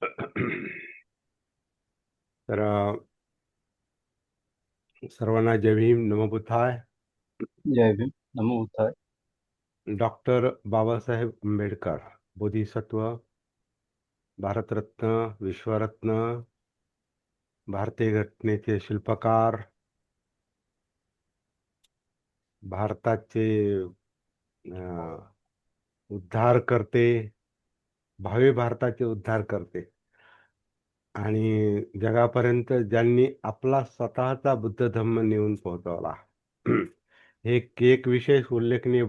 तर सर्वांना जय भीम, नमो बुद्धाय. जय भीम. नमो बुद्धाय. डॉक्टर बाबासाहेब आंबेडकर, बोधिसत्व, भारतरत्न, विश्वरत्न, भारतीय घटनेचे शिल्पकार, भारताचे उद्धार करते, भावी भारताचे उद्धार करते आणि जगापर्यंत ज्यांनी आपला स्वतःचा बुद्ध धम्म नेऊन पोहोचवला. हे एक विशेष उल्लेखनीय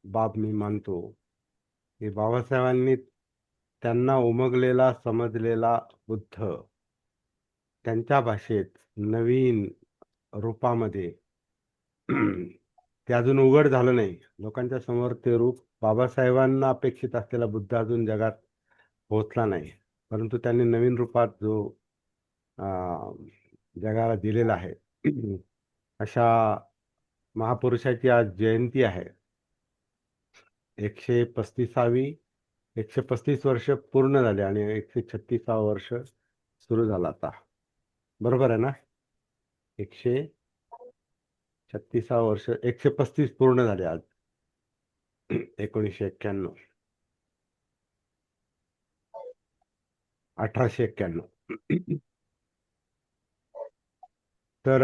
बाब मी मानतो की बाबासाहेबांनी त्यांना उमगलेला समजलेला बुद्ध त्यांच्या भाषेत नवीन रूपामध्ये ते अजून उघड झालं नाही. लोकांच्या समोर ते रूप बाबासाहेबांना अपेक्षित असलेला बुद्ध अजून जगात पोहोचला नाही, परंतु त्यांनी नवीन रूपात जो जगाला दिलेला आहे. अशा महापुरुषाची आज जयंती आहे. 135वी 135 वर्ष पूर्ण झाले आणि 136वा वर्ष सुरू झाला आता. बरोबर आहे ना? 136वा वर्ष, 135 पूर्ण झाले आज. 1991, 1891. तर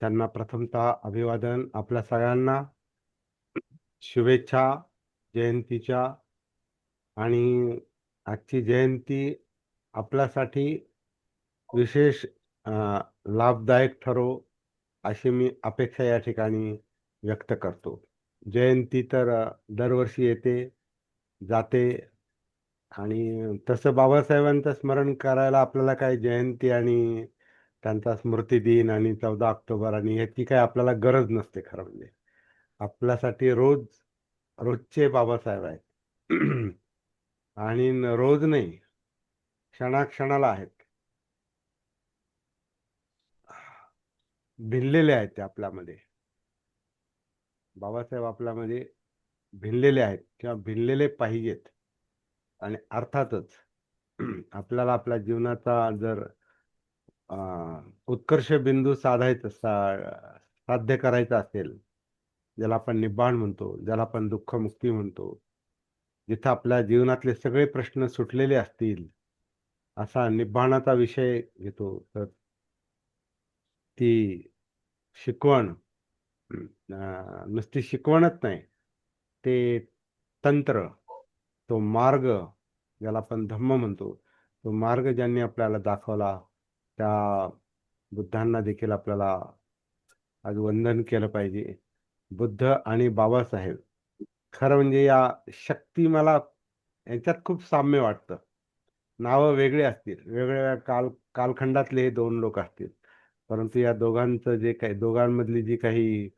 त्यांना प्रथमतः अभिवादन, आपल्या सगळ्यांना शुभेच्छा जयंतीच्या. आणि आजची जयंती आपल्यासाठी विशेष लाभदायक ठरो अशी मी अपेक्षा या ठिकाणी व्यक्त करतो. जयंती तर दरवर्षी येते जाते आणि तसं बाबासाहेबांचं स्मरण करायला आपल्याला काय जयंती आणि त्यांचा स्मृती दिन आणि 14 ऑक्टोबर आणि ह्याची काय आपल्याला गरज नसते. खरं म्हणजे आपल्यासाठी रोजचे बाबासाहेब आहेत. आणि रोज नाही, क्षणाक्षणाला आहेत, भिनलेले आहेत ते आपल्यामध्ये. बाबासाहेब आपल्यामध्ये भिनलेले आहेत किंवा भिनलेले पाहिजेत. आणि अर्थातच आपल्याला आपल्या जीवनाचा जर उत्कर्ष बिंदू साध्य करायचा असेल, ज्याला आपण निब्बाण म्हणतो, ज्याला आपण दुःखमुक्ती म्हणतो, जिथं आपल्या जीवनातले सगळे प्रश्न सुटलेले असतील, असा निब्बाणाचा विषय घेतो, तर ती शिकवण नुसती शिकवणच नाही, ते तंत्र, तो मार्ग ज्याला आपण धम्म म्हणतो, तो मार्ग ज्यांनी आपल्याला दाखवला, त्या बुद्धांना देखील आपल्याला आज वंदन केलं पाहिजे. बुद्ध आणि बाबासाहेब, खरं म्हणजे या शक्ती मला यांच्यात खूप साम्य वाटतं. नावं वेगळी असतील, वेगवेगळ्या कालखंडातले हे दोन लोक असतील, परंतु या दोघांचं जे काही, दोघांमधली जी काही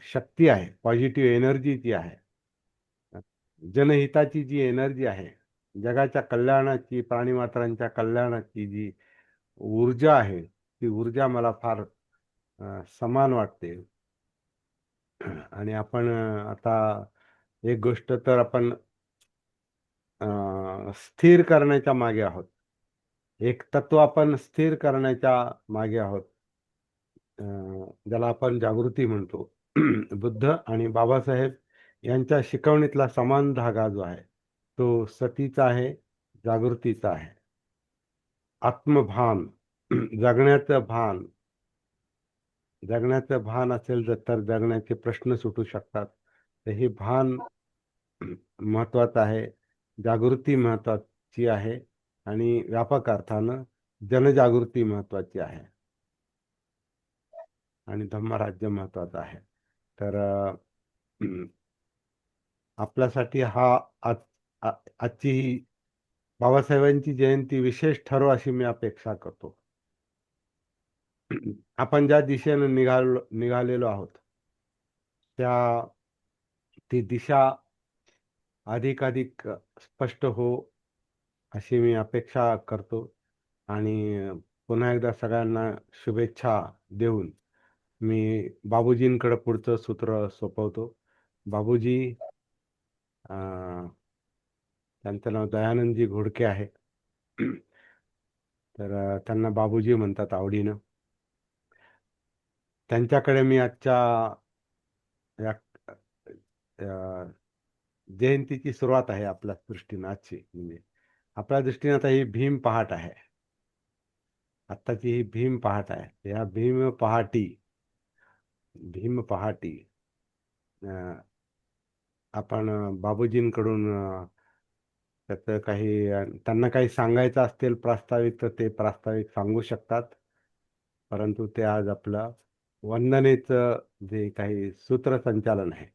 शक्ती आहे, पॉझिटिव्ह एनर्जी जी आहे, जनहिताची जी एनर्जी आहे, जगाच्या कल्याणाची, प्राणीमात्रांच्या कल्याणाची जी ऊर्जा आहे, ती ऊर्जा मला फार समान वाटते. आणि आपण आता एक गोष्ट तर आपण स्थिर करण्याच्या मागे आहोत. एक तत्व आपण स्थिर करण्याच्या मागे आहोत, ज्याला आपण जागृती म्हणतो. बुद्ध आणि बाबासाहेब यांच्या शिकवणीतला समान धागा जो आहे, तो सतीचा आहे, जागृतीचा आहे. आत्मभान, जगण्याचं भान, जगण्याचं भान असेल तर जगण्याचे प्रश्न सुटू शकतात. तर हे भान महत्वाचं आहे, जागृती महत्वाची आहे आणि व्यापक अर्थानं जनजागृती महत्वाची आहे आणि धम्मराज्य महत्वाचं आहे. तर आपल्यासाठी आजची ही बाबासाहेबांची जयंती विशेष ठरो अशी मी अपेक्षा करतो. आपण ज्या दिशेने निघालेलो आहोत, ती दिशा अधिकाधिक स्पष्ट हो अशी मी अपेक्षा करतो. आणि पुन्हा एकदा सगळ्यांना शुभेच्छा देऊन मी बाबूजींकडे पुढचं सूत्र सोपवतो. बाबूजी, त्यांचं नाव दयानंदजी घोडके आहे. तर त्यांना बाबूजी म्हणतात आवडीनं. त्यांच्याकडे मी आजच्या या अ, जयंतीची सुरुवात आहे आपल्या दृष्टीनं आजची. म्हणजे आपल्या दृष्टीने आता ही भीम पहाट आहे. आत्ताची ही भीम पहाट आहे. या भीम पहाटी आपण बाबूजींकडून त्याचं काही त्यांना काही सांगायचं असतील प्रास्ताविक तर ते प्रास्ताविक सांगू शकतात. परंतु ते आज आपलं वंदनेचं जे काही सूत्रसंचालन आहे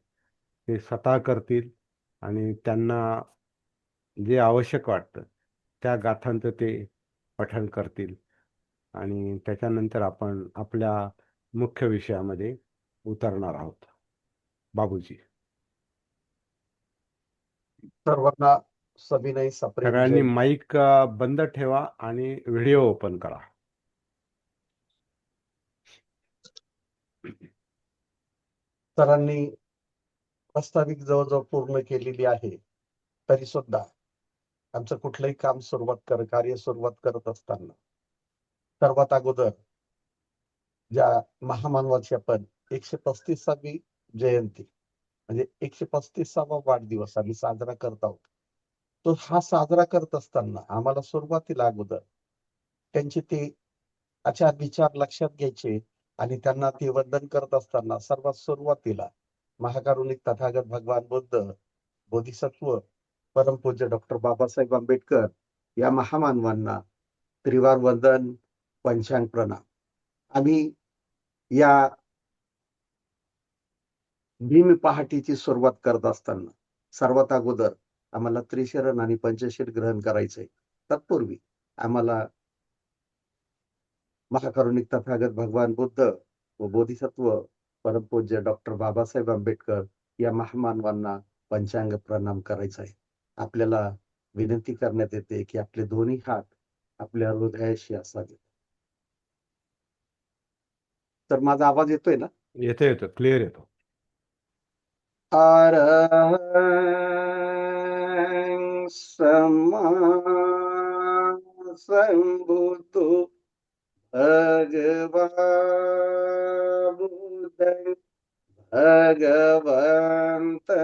ते स्वतः करतील आणि त्यांना जे आवश्यक वाटतं त्या गाथांचं ते पठण करतील आणि त्याच्यानंतर आपण आपल्या मुख्य विषयामध्ये उतरणार आहोत. बाबूजी, सर्वांना सविनय सप्रेम सगळ्यांनी जय. माईक बंद ठेवा आणि व्हिडिओ ओपन करा. सरांनी प्रस्ताविक जवळजवळ पूर्ण केलेली आहे. तरी सुद्धा आमचं कुठलंही काम कार्य सुरुवात करत असताना सर्वात अगोदर ज्या महामानवाची आपण 135वी जयंती म्हणजे 135वा वाढदिवस आम्ही साजरा करत आहोत. तो हा साजरा करत असताना आम्हाला सुरुवातीला अगोदर त्यांचे ते आचार विचार लक्षात घ्यायचे आणि त्यांना ते वंदन करत असताना सर्वात सुरुवातीला महाकारुणिक तथागत भगवान बुद्ध, बोधिसत्व, परमपूज्य डॉक्टर बाबासाहेब आंबेडकर या महामानवांना त्रिवार वंदन, पंचांग प्रणाम. आम्ही या भीम पहाटीची सुरुवात करत असताना सर्वात अगोदर आम्हाला त्रिशरण आणि पंचशील ग्रहण करायचंय. तत्पूर्वी आम्हाला महाकारुणिक तथागत भगवान बुद्ध व बोधिसत्व परमपूज्य डॉक्टर बाबासाहेब आंबेडकर या महामानवांना पंचांग प्रणाम करायचा आहे. आपल्याला विनंती करण्यात येते की आपले दोन्ही हात आपल्या हृदयाशी असावे. तर माझा आवाज येतोय ना? येतो क्लिअर येतो. अरहं सम्मा संबुद्धो भगवान् बुद्धं भगवन्तं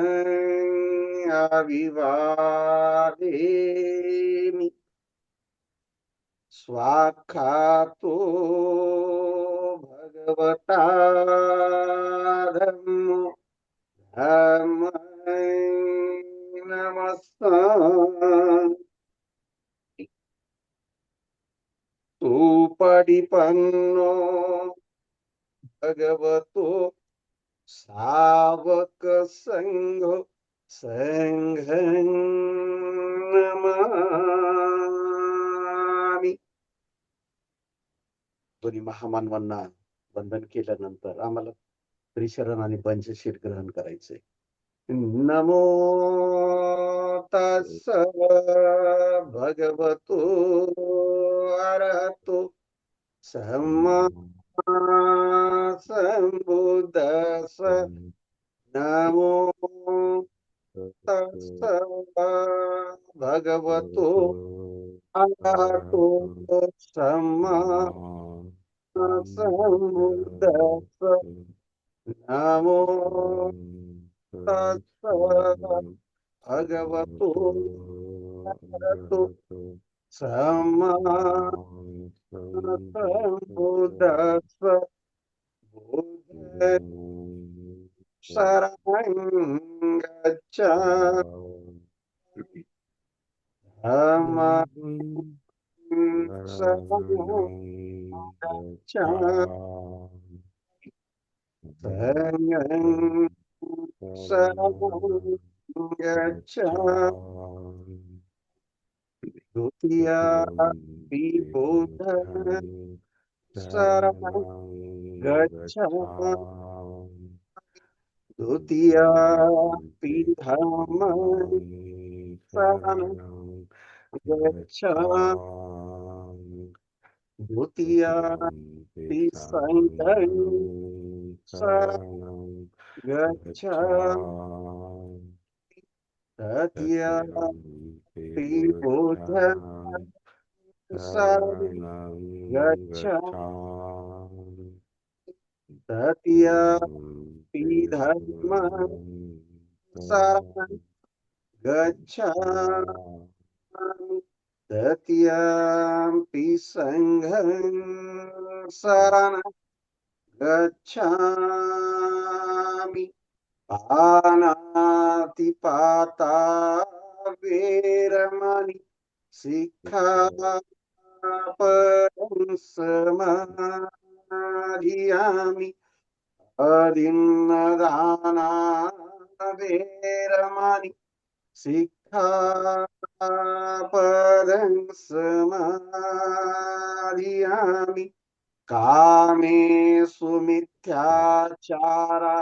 अभिवादेमि. स्वाक्षातो भगवता धम्मो धम्मै नमस्तामि. सुपटिपन्नो भगवतो सावक संघो संघं नमामि. दोन्ही महामानवांना वंदन केल्यानंतर आम्हाला त्रिशरण आणि पंचशील ग्रहण करायचंय. नमो तस्स भगवतो अरहतो सम्मा संबुद्धस्स. नमो तस्स भगवतो अरहतो सम्मा संबुद्धस्स. नमो तस्स भगवतो अरहतो सम्मा संबुद्धस्स. बुद्धं शरणं गच्छामि. धम्मं शरणं गच्छामि. संघं शरणं गच्छामि. द्वितीयापि बुद्धं शरणं गच्छामि. द्वितीयापि धम्मं शरणं गच्छामि. द्वितीयापि संघं शरणं गच्छामि. तृतीयापि बुद्धं शरणं गच्छामि गच्छामि तृतीयं धर्मं शरणं गच्छामि तृतीयं संघं शरणं गच्छामि पानातिपाता वेरमणि सिक्खापदं समाधियामि अदिन्नदाना वेरमणि सिक्खापदं समाधियामि कामेषु मिथ्याचारा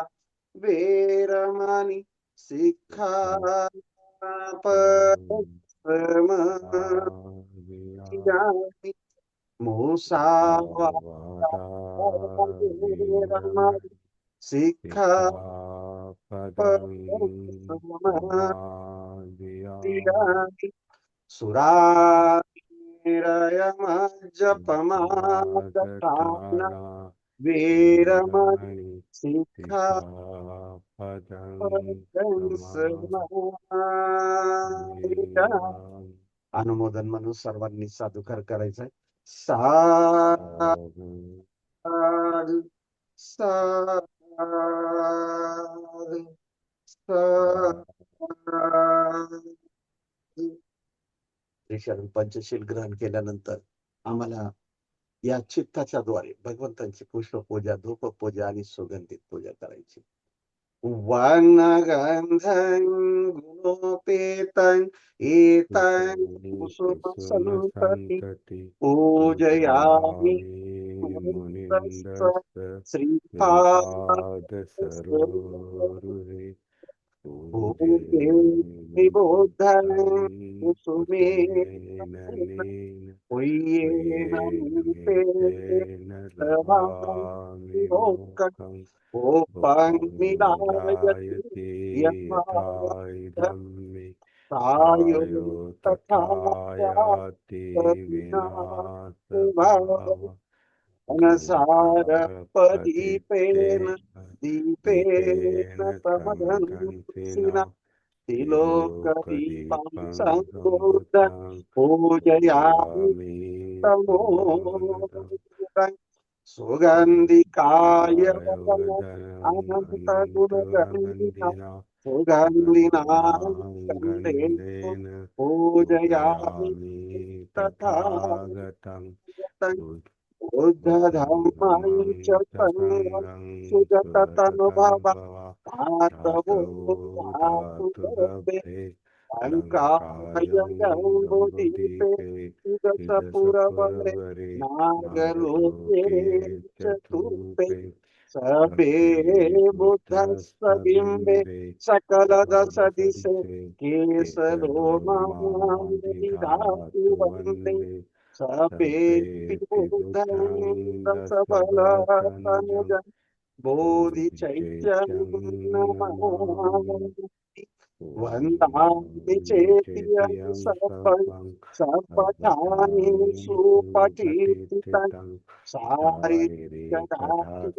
वेरमणि सिक्खापदं समाधियामि मुसावादा वेरमणि सिक्खापदं समाधियामि सुरामेरयमज्जपमादधाना वेरमणि सिक्खापदं समाधियामि अनुमोदन म्हणून सर्वांनी साधुकार करायचंय. साधु साधु साधु पंचशील ग्रहण केल्यानंतर आम्हाला या चित्ताच्या द्वारे भगवंतांची पुष्पपूजा, धूपपूजा आणि सुगंधित पूजा करायची. वनगंधं गुणोपेतं एतं कुसुमसन्तति पूजयामि मुनिन्दस्य श्रीपादसरोरुहे भूते निबोधं कुसुमेन पुय्येन नीतेन ददामि मोक्षम् ओपं निदायति यथाइदं मे सायो तथा याति विनाशभाव अनसारपदीपेन दीपेन समदंसिना तिलोकदीपं सम्बोधं पूजयामि तमोदं सुगन्धिकाय अनन्तगुणगन्धिना सुगन्धिनां पूजयामि तथागतं बुद्धधम्मं च सङ्गं सुगततनुभवा धातवो धातुगर्भे लङ्कायम्बुदीपे सुदशपुरवरे नागलोके चतुर्थे सबे बुद्धस्तबिम्बे सकलदशदिशे केशलोमानिधातु वन्दे सपेऽपि बुद्धं दशबलतनुजं बोधिचैत्यं नमामि वन्दामि चेत्यं सपठानि सुपठितं शारीरिकधातु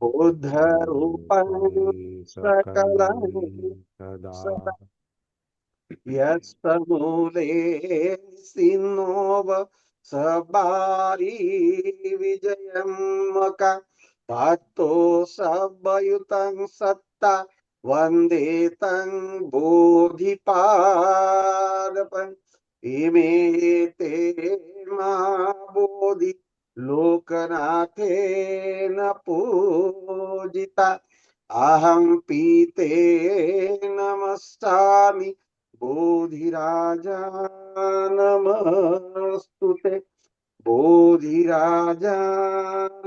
बुद्धरूपं सकलं सदा यस्तमूले सिन्नोव सबारी विजयम्मक भक्तो सब्बयुतं सत्ता वन्दे तं बोधिपादपम् इमे ते मा बोधि लोकनाथेन पूजिता अहं पीते नमस्सामि बोधिराजा नमस्तुते बोधिराजा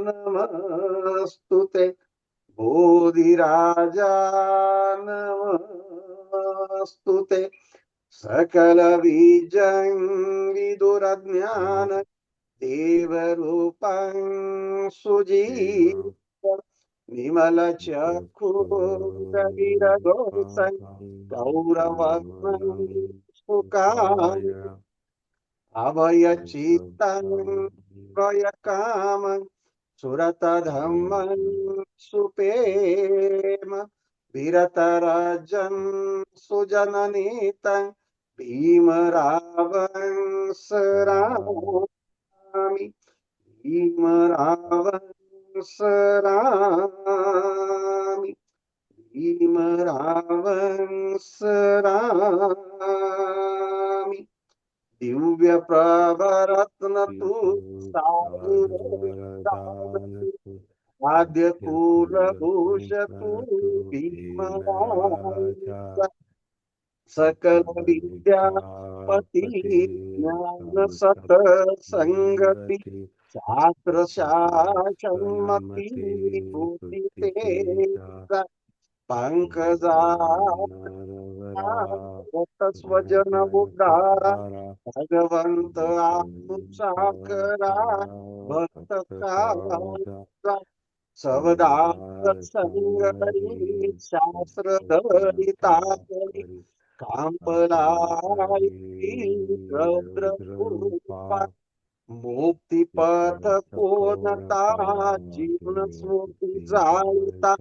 नमस्तुते बोधिराजा नमस्तुते सकल बीजं विदुरज्ञान देवरूपं सुजीव विमल चक्षु रविर गोचर गौरव सुकाम अभय चित्तन भय काम सुरत धम्म सुपेम विरत राजन सुजननीत भीम रावण सरामी भीम रावण सरामी भीम रावण सरामी दिव्य प्रभरत्न तू साधुर आद्य कुलभूष तू भीमराजा सकल विद्यापती ज्ञान सत संगती शास्त्र शासनमती बुद्धी तेजा पंकजा स्वजन उद्धारा भगवंत आमुचा करा भक्त का सवदा संगरी शास्त्र धरिता करी कांपलाई रौद्र रूपा मुक्ती पथ कोणता जीवन स्मृती जाळता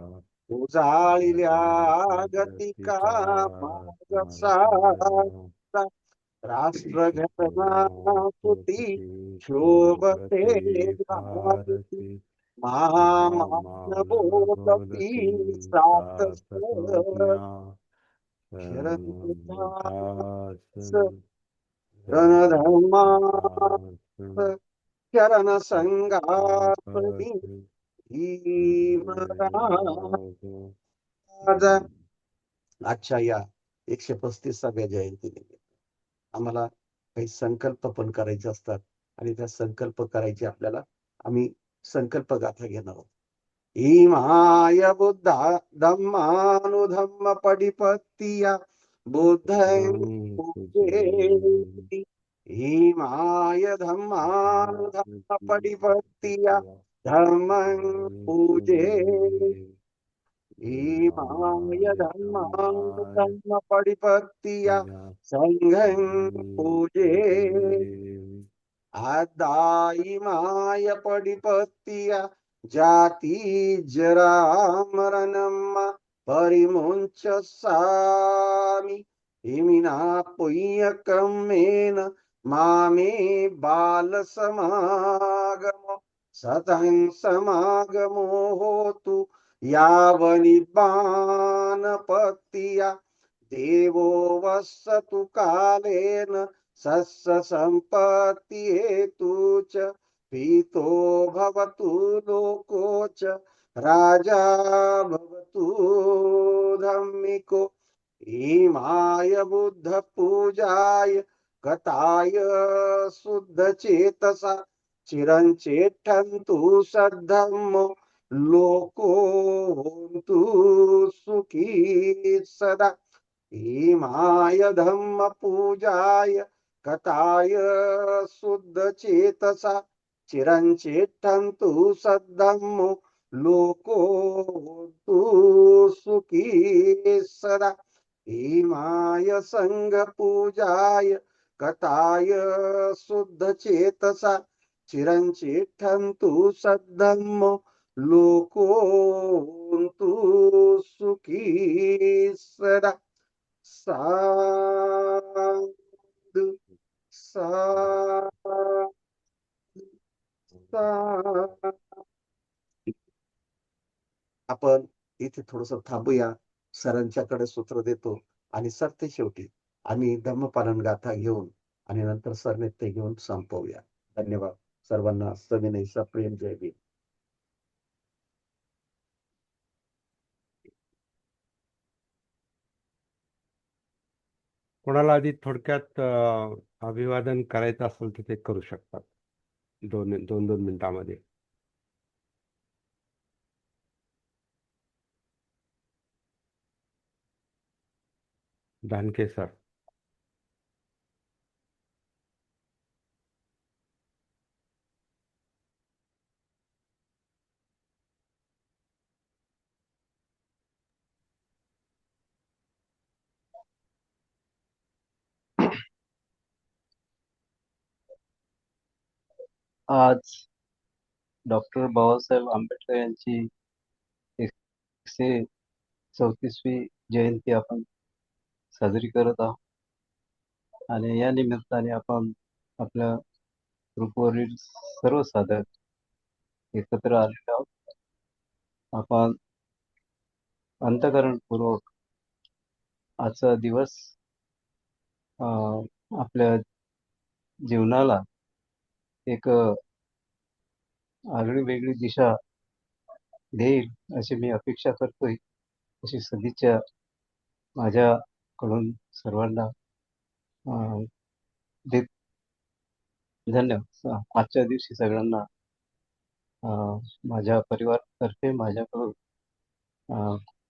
उजाळल्या गतिका मार्ग साचा राष्ट्र घटना तुटी शोभते भारती महामानवोपी सात रणधर्मा चरण संगापनी आजच्या या 135व्या जयंतीनिमित्त आम्हाला काही संकल्प पण करायचे असतात आणि त्या संकल्प करायचे आपल्याला आम्ही संकल्प गाथा घेणार आहोत. इमाय बुद्धा धम्मानुधम्म पडिपत्तिया बुद्धं पूजेति इमाय धम्मानुधम्म पडिपत्तिया धम्मं पूजे इमाय धम्मानुधम्म पडिपत्तिया संघं पूजे आदायिमाय पडिपत्तिया जाति जरा मरणम परिमुंच सामी इमिना पुण्यक्रमेण मामे बाल समागम सतं समागमो होतु यावनिबाणपत्तिया देवो वसतु कालेन सस्य संपत्ति हेतु च पीतो भवतु लोको च राजा भवतु धम्मिको इमाय बुद्ध पूजाय कथाय शुद्ध चेतसा चिरंचेठन्तु सद्धम्मो लोको होन्तु सुखी सदा इमाय धम्म पूजाय कथाय शुद्ध चेतसा चिरंचेठन्तु सद्धम्मो लोको होन्तु सुखी सदा इमाय संघ पूजाय कथाय शुद्ध चेतसा चिरंचेठन्तु सद्धम्मो लोको होन्तु सुखी सदा साधु साधु साधु. आपण इथे थोडस थांबूया. सरांच्याकडे सूत्र देतो आणि सरते शेवटी आम्ही धम्मपालन गाथा घेऊन आणि नंतर सरने ते घेऊन संपवूया. धन्यवाद सर्वांना. सविनय सप्रेम जय भीम. कोणाला आधी थोडक्यात अभिवादन करायचं असेल तर ते करू शकतात 2 मिनिटांमध्ये. धानके सर. आज डॉक्टर बाबासाहेब आंबेडकर यांची 134वी जयंती आपण साजरी करत आहोत आणि या निमित्ताने आपण आपल्या ग्रुपवरील सर्व साधक एकत्र आलेलो आहोत. आपण अंतःकरणपूर्वक आजचा दिवस आपल्या जीवनाला एक आगळी वेगळी दिशा देईल अशी मी अपेक्षा करतोय. अशी सदिच्छा माझ्याकडून सर्वांना देत धन्यवाद. आजच्या दिवशी सगळ्यांना माझ्या परिवारातर्फे माझ्याकडून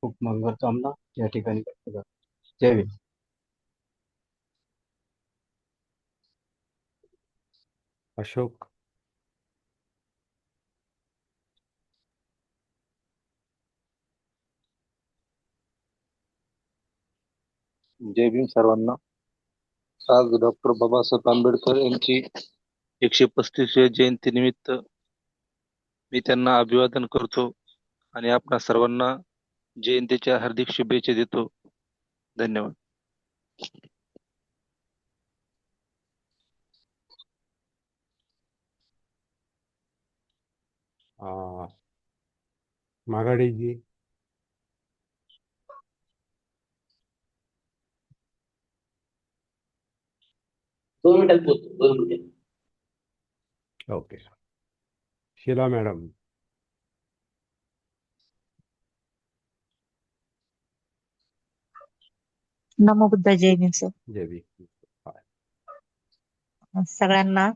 खूप मंगलकामना या ठिकाणी व्यक्त करतो. जय भीम. अशोक. जय भीम सर्वांना. आज डॉक्टर बाबासाहेब आंबेडकर यांची 135वी जयंती निमित्त मी त्यांना अभिवादन करतो आणि आपणा सर्वांना जयंतीच्या हार्दिक शुभेच्छा देतो. धन्यवाद. माघाडीजी. दोन मिनिटात पोहोचतो, 2 मिनिटं. ओके. शीला मॅडम. नमो बुद्ध जय भीम सर. जय भीम. सगळ्यांना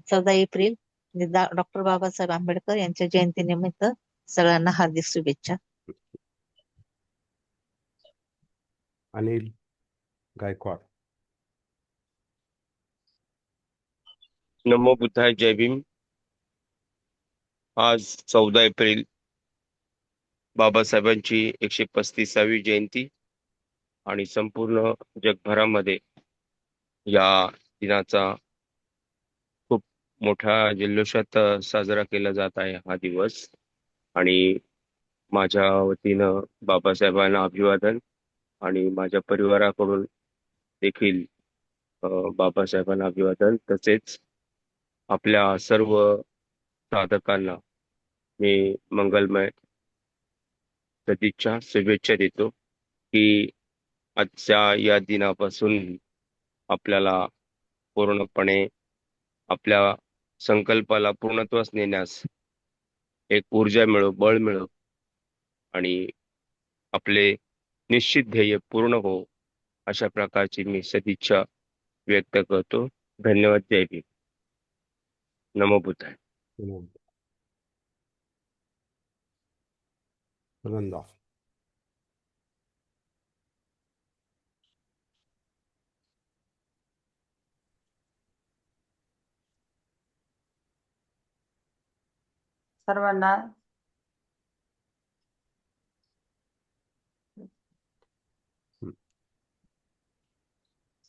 14 एप्रिल डॉक्टर बाबासाहेब आंबेडकर यांच्या जयंतीनिमित्त सगळ्यांना हार्दिक शुभेच्छा. अनिल गायकवाड. नमो बुद्धाय. जय भीम. आज 14 एप्रिल बाबासाहेबांची 135वी जयंती आणि संपूर्ण जगभरामध्ये या दिनाचा खूप मोठ्या जल्लोषात साजरा केला जात आहे हा दिवस. आणि माझ्या वतीनं बाबासाहेबांना अभिवादन आणि माझ्या परिवाराकडून देखील बाबासाहेबांना अभिवादन. तसेच आपल्या सर्व साधकांना मी मंगलमय सदिच्छा शुभेच्छा देतो की आजच्या या दिनापासून आपल्याला पूर्णपणे आपल्या संकल्पाला पूर्णत्वास नेण्यास एक ऊर्जा मिळो, बळ मिळो आणि आपले निश्चित ध्येय पूर्ण हो अशा प्रकारची मी सदिच्छा व्यक्त करतो. धन्यवाद. जय भीम. नमो बुद्धाय. सुनंदा.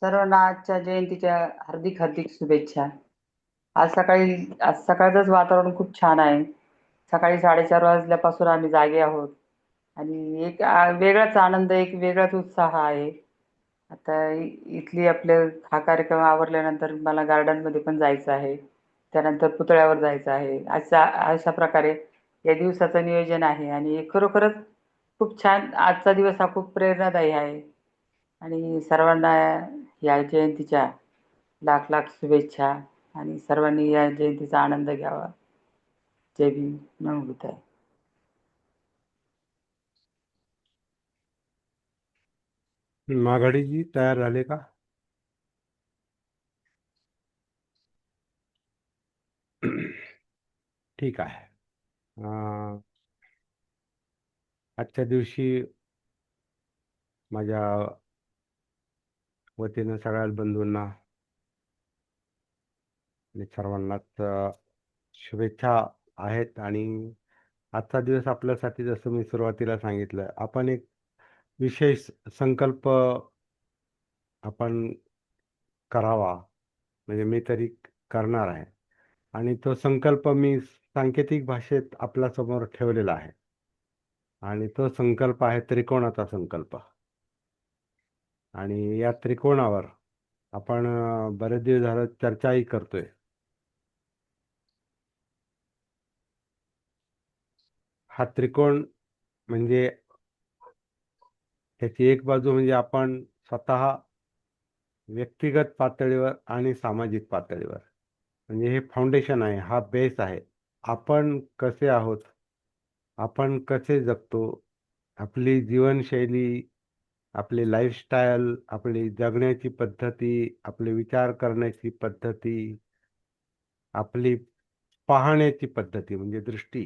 सर्वांना आजच्या जयंतीच्या हार्दिक हार्दिक शुभेच्छा. आज सकाळचंच वातावरण खूप छान आहे. सकाळी 4:30 वाजल्यापासून आम्ही जागे आहोत आणि एक वेगळाच आनंद, एक वेगळाच उत्साह आहे. आता इथली हा कार्यक्रम आवरल्यानंतर मला गार्डनमध्ये पण जायचं आहे, त्यानंतर पुतळ्यावर जायचं आहे. अशा प्रकारे या दिवसाचं नियोजन आहे आणि खरोखरच खूप छान. आजचा दिवस हा खूप प्रेरणादायी आहे आणि सर्वांना या जयंतीच्या लाख लाख शुभेच्छा आणि सर्वांनी या जयंतीचा आनंद घ्यावा. जय भीम. नमो बुद्धाय. माघाडीजी तयार झाले का? ठीक आहे. आजच्या दिवशी माझ्या वतीनं सगळ्या बंधूंना आणि सर्वांनाच शुभेच्छा आहेत. आणि आजचा दिवस आपल्यासाठी, जसं मी सुरुवातीला सांगितलं, आपण एक विशेष संकल्प आपण करावा, म्हणजे मी तरी करणार आहे आणि तो संकल्प मी सांकेतिक भाषेत आपल्यासमोर ठेवलेला आहे. आणि तो संकल्प आहे त्रिकोणाचा संकल्प. आणि या त्रिकोणावर आपण बरेच दिवस झालं चर्चाही करतोय. हा त्रिकोण म्हणजे त्याची एक बाजू म्हणजे आपण स्वतः व्यक्तिगत पातळीवर आणि सामाजिक पातळीवर, म्हणजे हे फाउंडेशन आहे, हा बेस आहे. आपण कसे आहोत, आपण कसे जगतो, आपली जीवनशैली, आपली लाईफस्टाईल, आपली जगण्याची पद्धती, आपले विचार करण्याची पद्धती, आपली पाहण्याची पद्धती म्हणजे दृष्टी,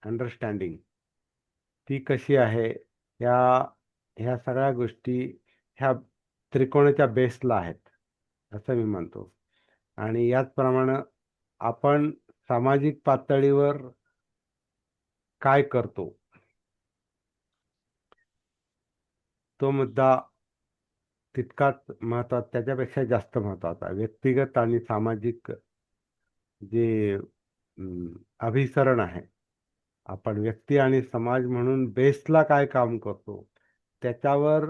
अंडरस्टँडिंग, ती कशी आहे, ह्या ह्या सगळ्या गोष्टी ह्या त्रिकोणाच्या बेसला आहेत असं मी म्हणतो. आणि याचप्रमाणे आपण सामाजिक पातळीवर काय करतो, तो मुद्दा तितकाच महत्वाचा, त्याच्यापेक्षा जास्त महत्वाचा. व्यक्तिगत आणि सामाजिक जे अभिसरण आहे, आपण व्यक्ती आणि समाज म्हणून बेसला काय काम करतो, त्याच्यावर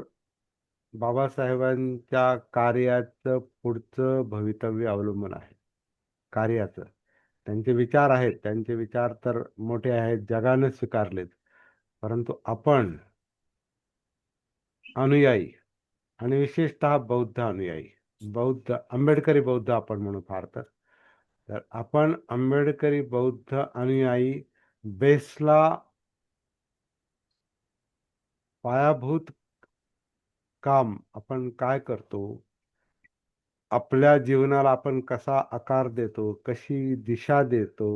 बाबासाहेबांच्या कार्याचं पुढचं भवितव्य अवलंबून आहे. कार्याचं, त्यांचे विचार आहेत, त्यांचे विचार तर मोठे आहेत, जगाने स्वीकारलेत. परंतु आपण अनुयायी आणि विशेषतः बौद्ध अनुयायी, आंबेडकरी बौद्ध आपण म्हणू फार तर आपण आंबेडकरी बौद्ध अनुयायी बेसला पायाभूत काम आपण काय करतो, आपल्या जीवनाला आपण कसा आकार देतो, कशी दिशा देतो,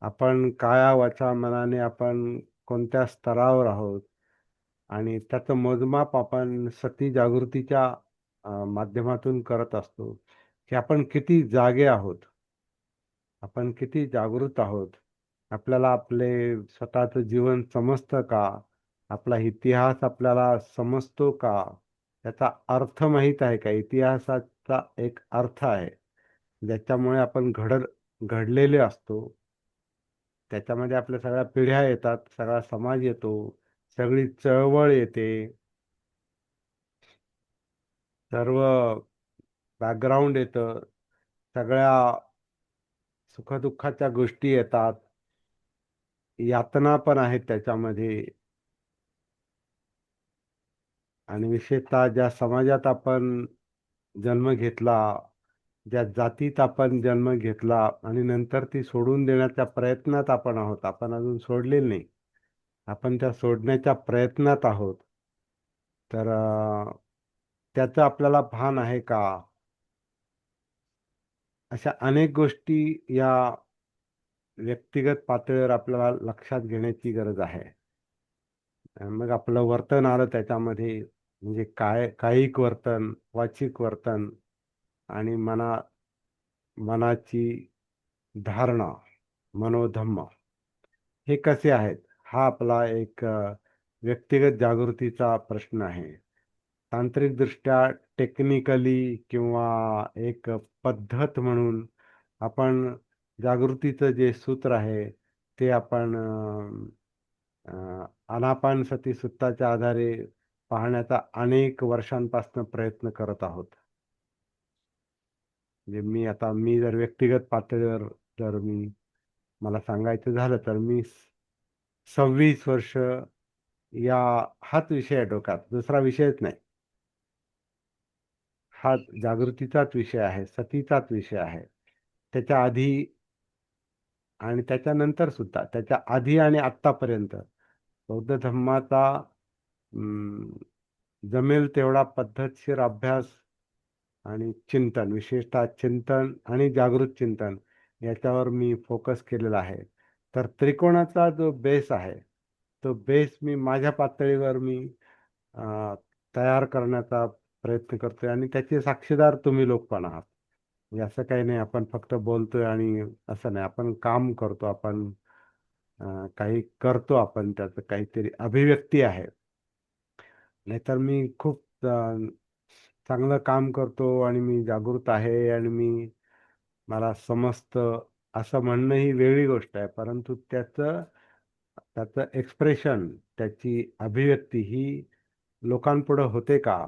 आपण काया वाचा मनाने आपण कोणत्या स्तरावर आहोत, आणि त्याचं मोजमाप आपण सती जागृतीच्या माध्यमातून करत असतो की आपण किती जागे आहोत, आपण किती जागृत आहोत, आपल्याला आपले स्वतःचं जीवन समजतं का, आपला इतिहास आपल्याला समजतो का, त्याचा अर्थ माहीत आहे का. इतिहासाचा एक अर्थ आहे ज्याच्यामुळे आपण घडलेले असतो, त्याच्यामध्ये आपल्या सगळ्या पिढ्या येतात, सगळा समाज येतो, सगळी चळवळ येते, सर्व बॅकग्राऊंड येतं, सगळ्या सुखदुःखाच्या गोष्टी येतात, यातना पण आहेत त्याच्यामध्ये. आणि विशेषतः ज्या समाजात आपण जन्म घेतला, ज्या जातीत आपण जन्म घेतला आणि नंतर ती सोडून देण्याच्या प्रयत्नात आपण आहोत, आपण अजून सोडलेली नाही, आपण त्या सोडण्याच्या प्रयत्नात आहोत, तर त्याचं आपल्याला भान आहे का. अशा अनेक गोष्टी या व्यक्तिगत पातळीवर आपल्याला लक्षात घेण्याची गरज आहे. मग आपलं वर्तन आलं त्याच्यामध्ये, म्हणजे कायिक वर्तन, वाचिक वर्तन आणि मनाची धारणा, मनोधम्म, हे कसे आहेत, हा आपला एक व्यक्तिगत जागृतीचा प्रश्न आहे. तांत्रिकदृष्ट्या, टेक्निकली किंवा एक पद्धत म्हणून आपण जागृतीचं जे सूत्र आहे ते आपण आनापानसती सूत्राच्या आधारे पाहण्याचा अनेक वर्षांपासून प्रयत्न करत आहोत. म्हणजे मी जर व्यक्तिगत पातळीवर जर मला सांगायचं झालं तर मी 26 वर्ष हाच विषय आहे डोक्यात, दुसरा विषयच नाही. हा जागृतीचाच विषय आहे, सतीचाच विषय आहे. त्याच्या आधी आणि त्याच्यानंतर सुद्धा, त्याच्या आधी आणि आत्तापर्यंत बौद्ध धर्माचा जमेल तेवढा पद्धतशीर अभ्यास आणि चिंतन, विशेषतः चिंतन आणि जागृत चिंतन, याच्यावर मी फोकस केलेला आहे. तर त्रिकोणाचा जो बेस आहे, तो बेस मी माझ्या पातळीवर तयार करण्याचा प्रयत्न करतोय, आणि त्याचे साक्षीदार तुम्ही लोक पण आहात. म्हणजे असं काही नाही आपण फक्त बोलतोय आणि असं नाही, आपण काम करतो, आपण काही करतो, आपण त्याचं काहीतरी अभिव्यक्ती आहे. नाहीतर मी खूप चांगलं काम करतो आणि मी जागृत आहे आणि मी मला समजतं असं म्हणणं ही वेगळी गोष्ट आहे, परंतु त्याचं त्याचं एक्सप्रेशन, त्याची अभिव्यक्ती ही लोकांपुढं होते का?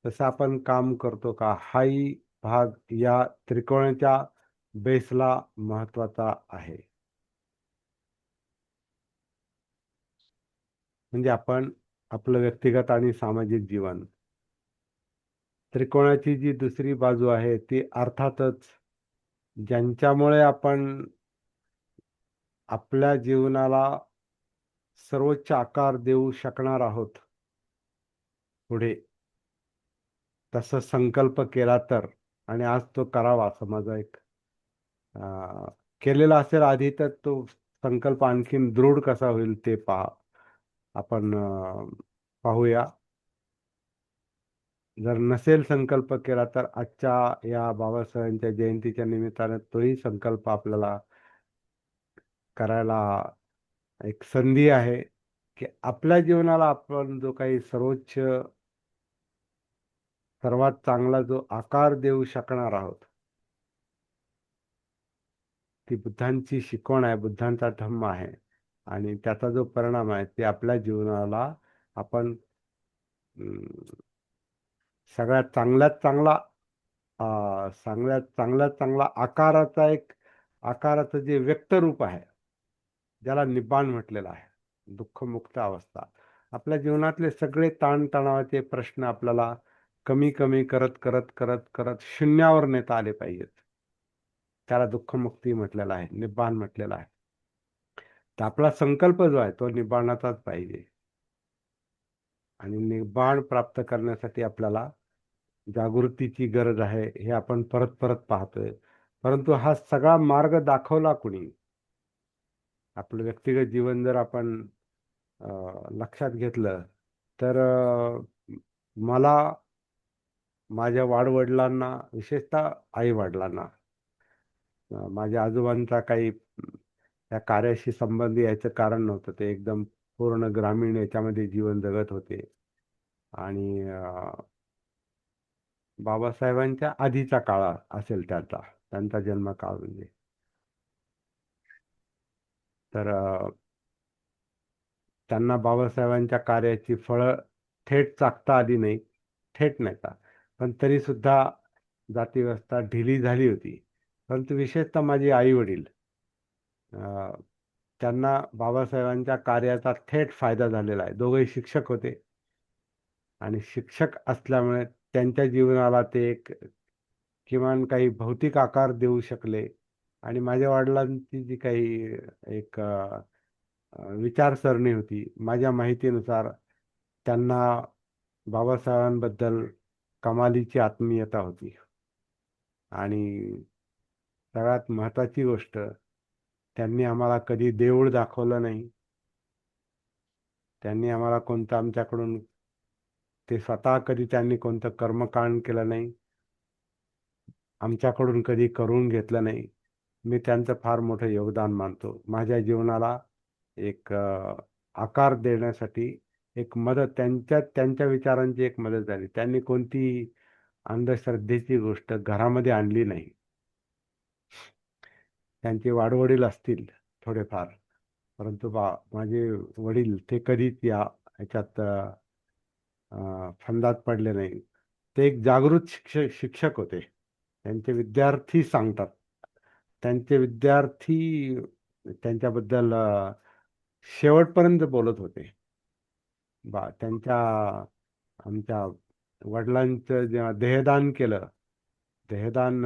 तसं आपण काम करतो का? हाही भाग या त्रिकोणाच्या बेसला महत्वाचा आहे. म्हणजे आपण आपलं व्यक्तिगत आणि सामाजिक जीवन, त्रिकोणाची जी दुसरी बाजू आहे ती अर्थातच ज्यांच्यामुळे आपण आपल्या जीवनाला सर्वोच्च आकार देऊ शकणार आहोत पुढे, तसं संकल्प केला तर, आणि आज तो करावा असं माझा एक केलेला असेल आधी, तर तो संकल्प आणखीन दृढ कसा होईल ते आपण पाहूया. जर नसेल संकल्प केला तर आजच्या या बाबासाहेबांच्या जयंतीच्या निमित्ताने तोही संकल्प आपल्याला करायला एक संधी आहे की आपल्या जीवनाला आपण जो काही सर्वोच्च, सर्वात चांगला जो आकार देऊ शकणार आहोत, ती बुद्धांची शिकवण आहे, बुद्धांचा धम्म आहे, आणि त्याचा जो परिणाम आहे ते आपल्या जीवनाला आपण सगळ्यात चांगल्यात चांगला सगळ्यात चांगला आकाराचा आकाराचं जे व्यक्त रूप आहे, ज्याला निब्बाण म्हटलेलं आहे, दुःखमुक्त अवस्था, आपल्या जीवनातले सगळे ताणतणावाचे प्रश्न आपल्याला कमी कमी करत करत करत करत शून्यावर नेता आले पाहिजेत. त्याला दुःखमुक्ती म्हटलेलं आहे, निब्बाण म्हटलेलं आहे. तर आपला संकल्प जो आहे तो निब्बाणाचाच पाहिजे, आणि निब्बाण प्राप्त करण्यासाठी आपल्याला जागृतीची गरज आहे, हे आपण परत परत पाहतोय. परंतु हा सगळा मार्ग दाखवला कुणी? आपलं व्यक्तिगत जीवन जर आपण लक्षात घेतलं तर मला माझ्या वाडवडिलांना, विशेषतः आई वडिलांना, माझ्या आजोबांचा काही त्या कार्याशी संबंधी याचं कारण नव्हतं. ते एकदम पूर्ण ग्रामीण याच्यामध्ये जीवन जगत होते, आणि बाबासाहेबांच्या आधीचा काळ असेल त्यांचा जन्मकाळ म्हणजे. तर त्यांना बाबासाहेबांच्या कार्याची फळं थेट चाखता आली नाही, थेट नाही का, पण तरी सुद्धा जातीव्यवस्था ढिली झाली होती. परंतु विशेषतः माझे आई वडील, त्यांना बाबासाहेबांच्या कार्याचा थेट फायदा झालेला आहे. दोघेही शिक्षक होते, आणि शिक्षक असल्यामुळे त्यांच्या जीवनाला ते एक किमान काही भौतिक आकार देऊ शकले. आणि माझ्या वडिलांची जी काही एक विचारसरणी होती, माझ्या माहितीनुसार त्यांना बाबासाहेबांबद्दल कमालीची आत्मीयता होती. आणि सगळ्यात महत्त्वाची गोष्ट, त्यांनी आम्हाला कधी देऊळ दाखवलं नाही. त्यांनी आम्हाला कोणतं आमच्याकडून, ते स्वतः कधी त्यांनी कोणतं कर्मकांड केलं नाही, आमच्याकडून कधी करून घेतलं नाही. मी त्यांचं फार मोठं योगदान मानतो. माझ्या जीवनाला एक आकार देण्यासाठी एक मदत, त्यांच्या विचारांची एक मदत झाली. त्यांनी कोणती अंधश्रद्धेची गोष्ट घरामध्ये आणली नाही. त्यांचे वाडवडील असतील थोडेफार, परंतु माझे वडील ते कधीच ह्याच्यात फंदात पडले नाही. ते एक जागृत शिक्षक होते. त्यांचे विद्यार्थी सांगतात, त्यांचे विद्यार्थी त्यांच्याबद्दल शेवटपर्यंत बोलत होते. आमच्या वडिलांचं जेव्हा देहदान केलं, देहदान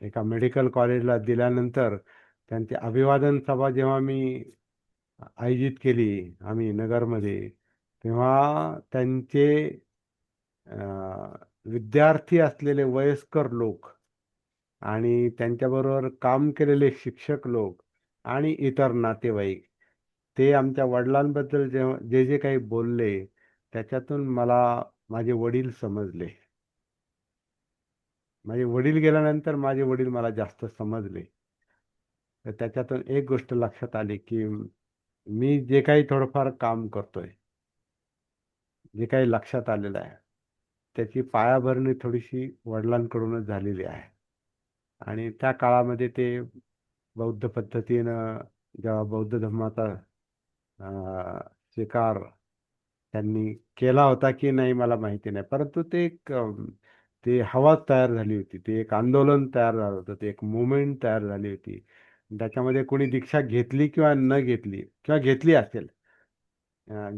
एका मेडिकल कॉलेजला दिल्यानंतर त्यांची अभिवादन सभा जेव्हा मी आयोजित केली आम्ही नगरमध्ये, तेव्हा त्यांचे विद्यार्थी असलेले वयस्कर लोक आणि त्यांच्याबरोबर काम केलेले शिक्षक लोक आणि इतर नातेवाईक, ते आमच्या वडिलांबद्दल जे जे काही बोलले, त्याच्यातून मला माझे वडील समजले. माझे वडील गेल्यानंतर माझे वडील मला जास्त समजले. तर त्याच्यातून एक गोष्ट लक्षात आली की मी जे काही थोडंफार काम करतोय, जे काही लक्षात आलेलं आहे, त्याची पायाभरणी थोडीशी वडिलांकडूनच झालेली आहे. आणि त्या काळामध्ये ते बौद्ध पद्धतीनं जेव्हा बौद्ध धर्माचा स्वीकार त्यांनी केला होता की नाही मला माहिती नाही, परंतु ते हवा तयार झाली होती, ते एक आंदोलन तयार झालं होतं, ते एक मुवमेंट तयार झाली होती. त्याच्यामध्ये कोणी दीक्षा घेतली किंवा न घेतली किंवा घेतली असेल,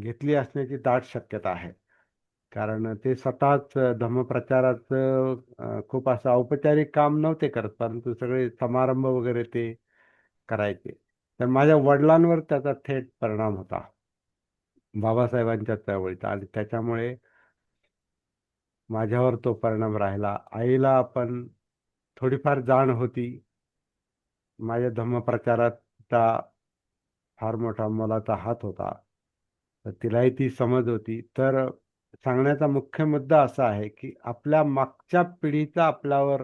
घेतली असण्याची दाट शक्यता आहे. कारण ते स्वतःच धम्मप्रचाराचं खूप असं औपचारिक काम नव्हते करत, परंतु सगळे समारंभ वगैरे ते करायचे. तर माझ्या वडिलांवर त्याचा थेट परिणाम होता बाबासाहेबांच्या चळवळीचा, आणि त्याच्यामुळे माझ्यावर तो परिणाम राहिला. आईला पण थोडीफार जाण होती माझ्या धम्मप्रचाराचा, फार मोठा मोलाचा हात होता, तर तिलाही ती समज होती. तर सांगण्याचा मुख्य मुद्दा असा आहे की आपल्या मागच्या पिढीचा आपल्यावर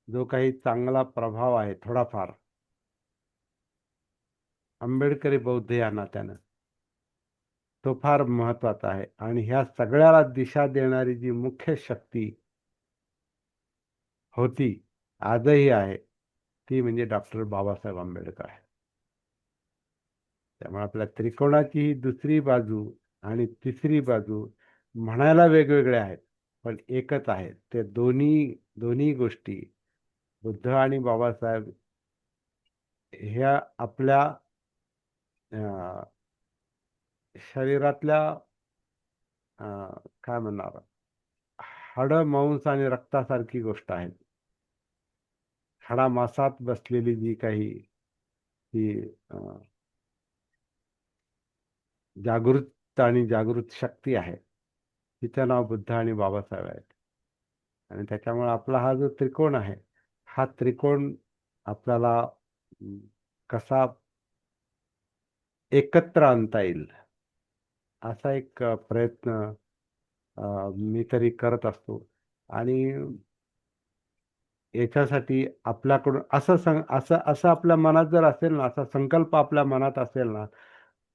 जो काही चांगला प्रभाव आहे थोडाफार, आंबेडकरी बौद्ध या नात्यानं, तो फार महत्वाचा आहे. आणि ह्या सगळ्याला दिशा देणारी जी मुख्य शक्ती होती, आजही आहे, ती म्हणजे डॉक्टर बाबासाहेब आंबेडकर आहे. त्यामुळे आपल्या त्रिकोणाची ही दुसरी बाजू आणि तिसरी बाजू म्हणायला वेगवेगळ्या आहेत, पण एकच आहे. ते दोन्ही दोन्ही गोष्टी, बुद्ध आणि बाबासाहेब, ह्या आपल्या शरीरातल्या काय म्हणणार, हाडं, मांस आणि रक्तासारखी गोष्ट आहे. हाडामासात बसलेली जी काही ही जागृत आणि जागृत शक्ती आहे, तिचं नाव बुद्ध आणि बाबासाहेब आहेत. आणि त्याच्यामुळे आपला हा जो त्रिकोण आहे, हा त्रिकोण आपल्याला कसा एकत्र आणता येईल असा एक प्रयत्न मी तरी करत असतो. आणि याच्यासाठी आपल्याकडून असं असं आपल्या मनात जर असेल ना, असा संकल्प आपल्या मनात असेल ना,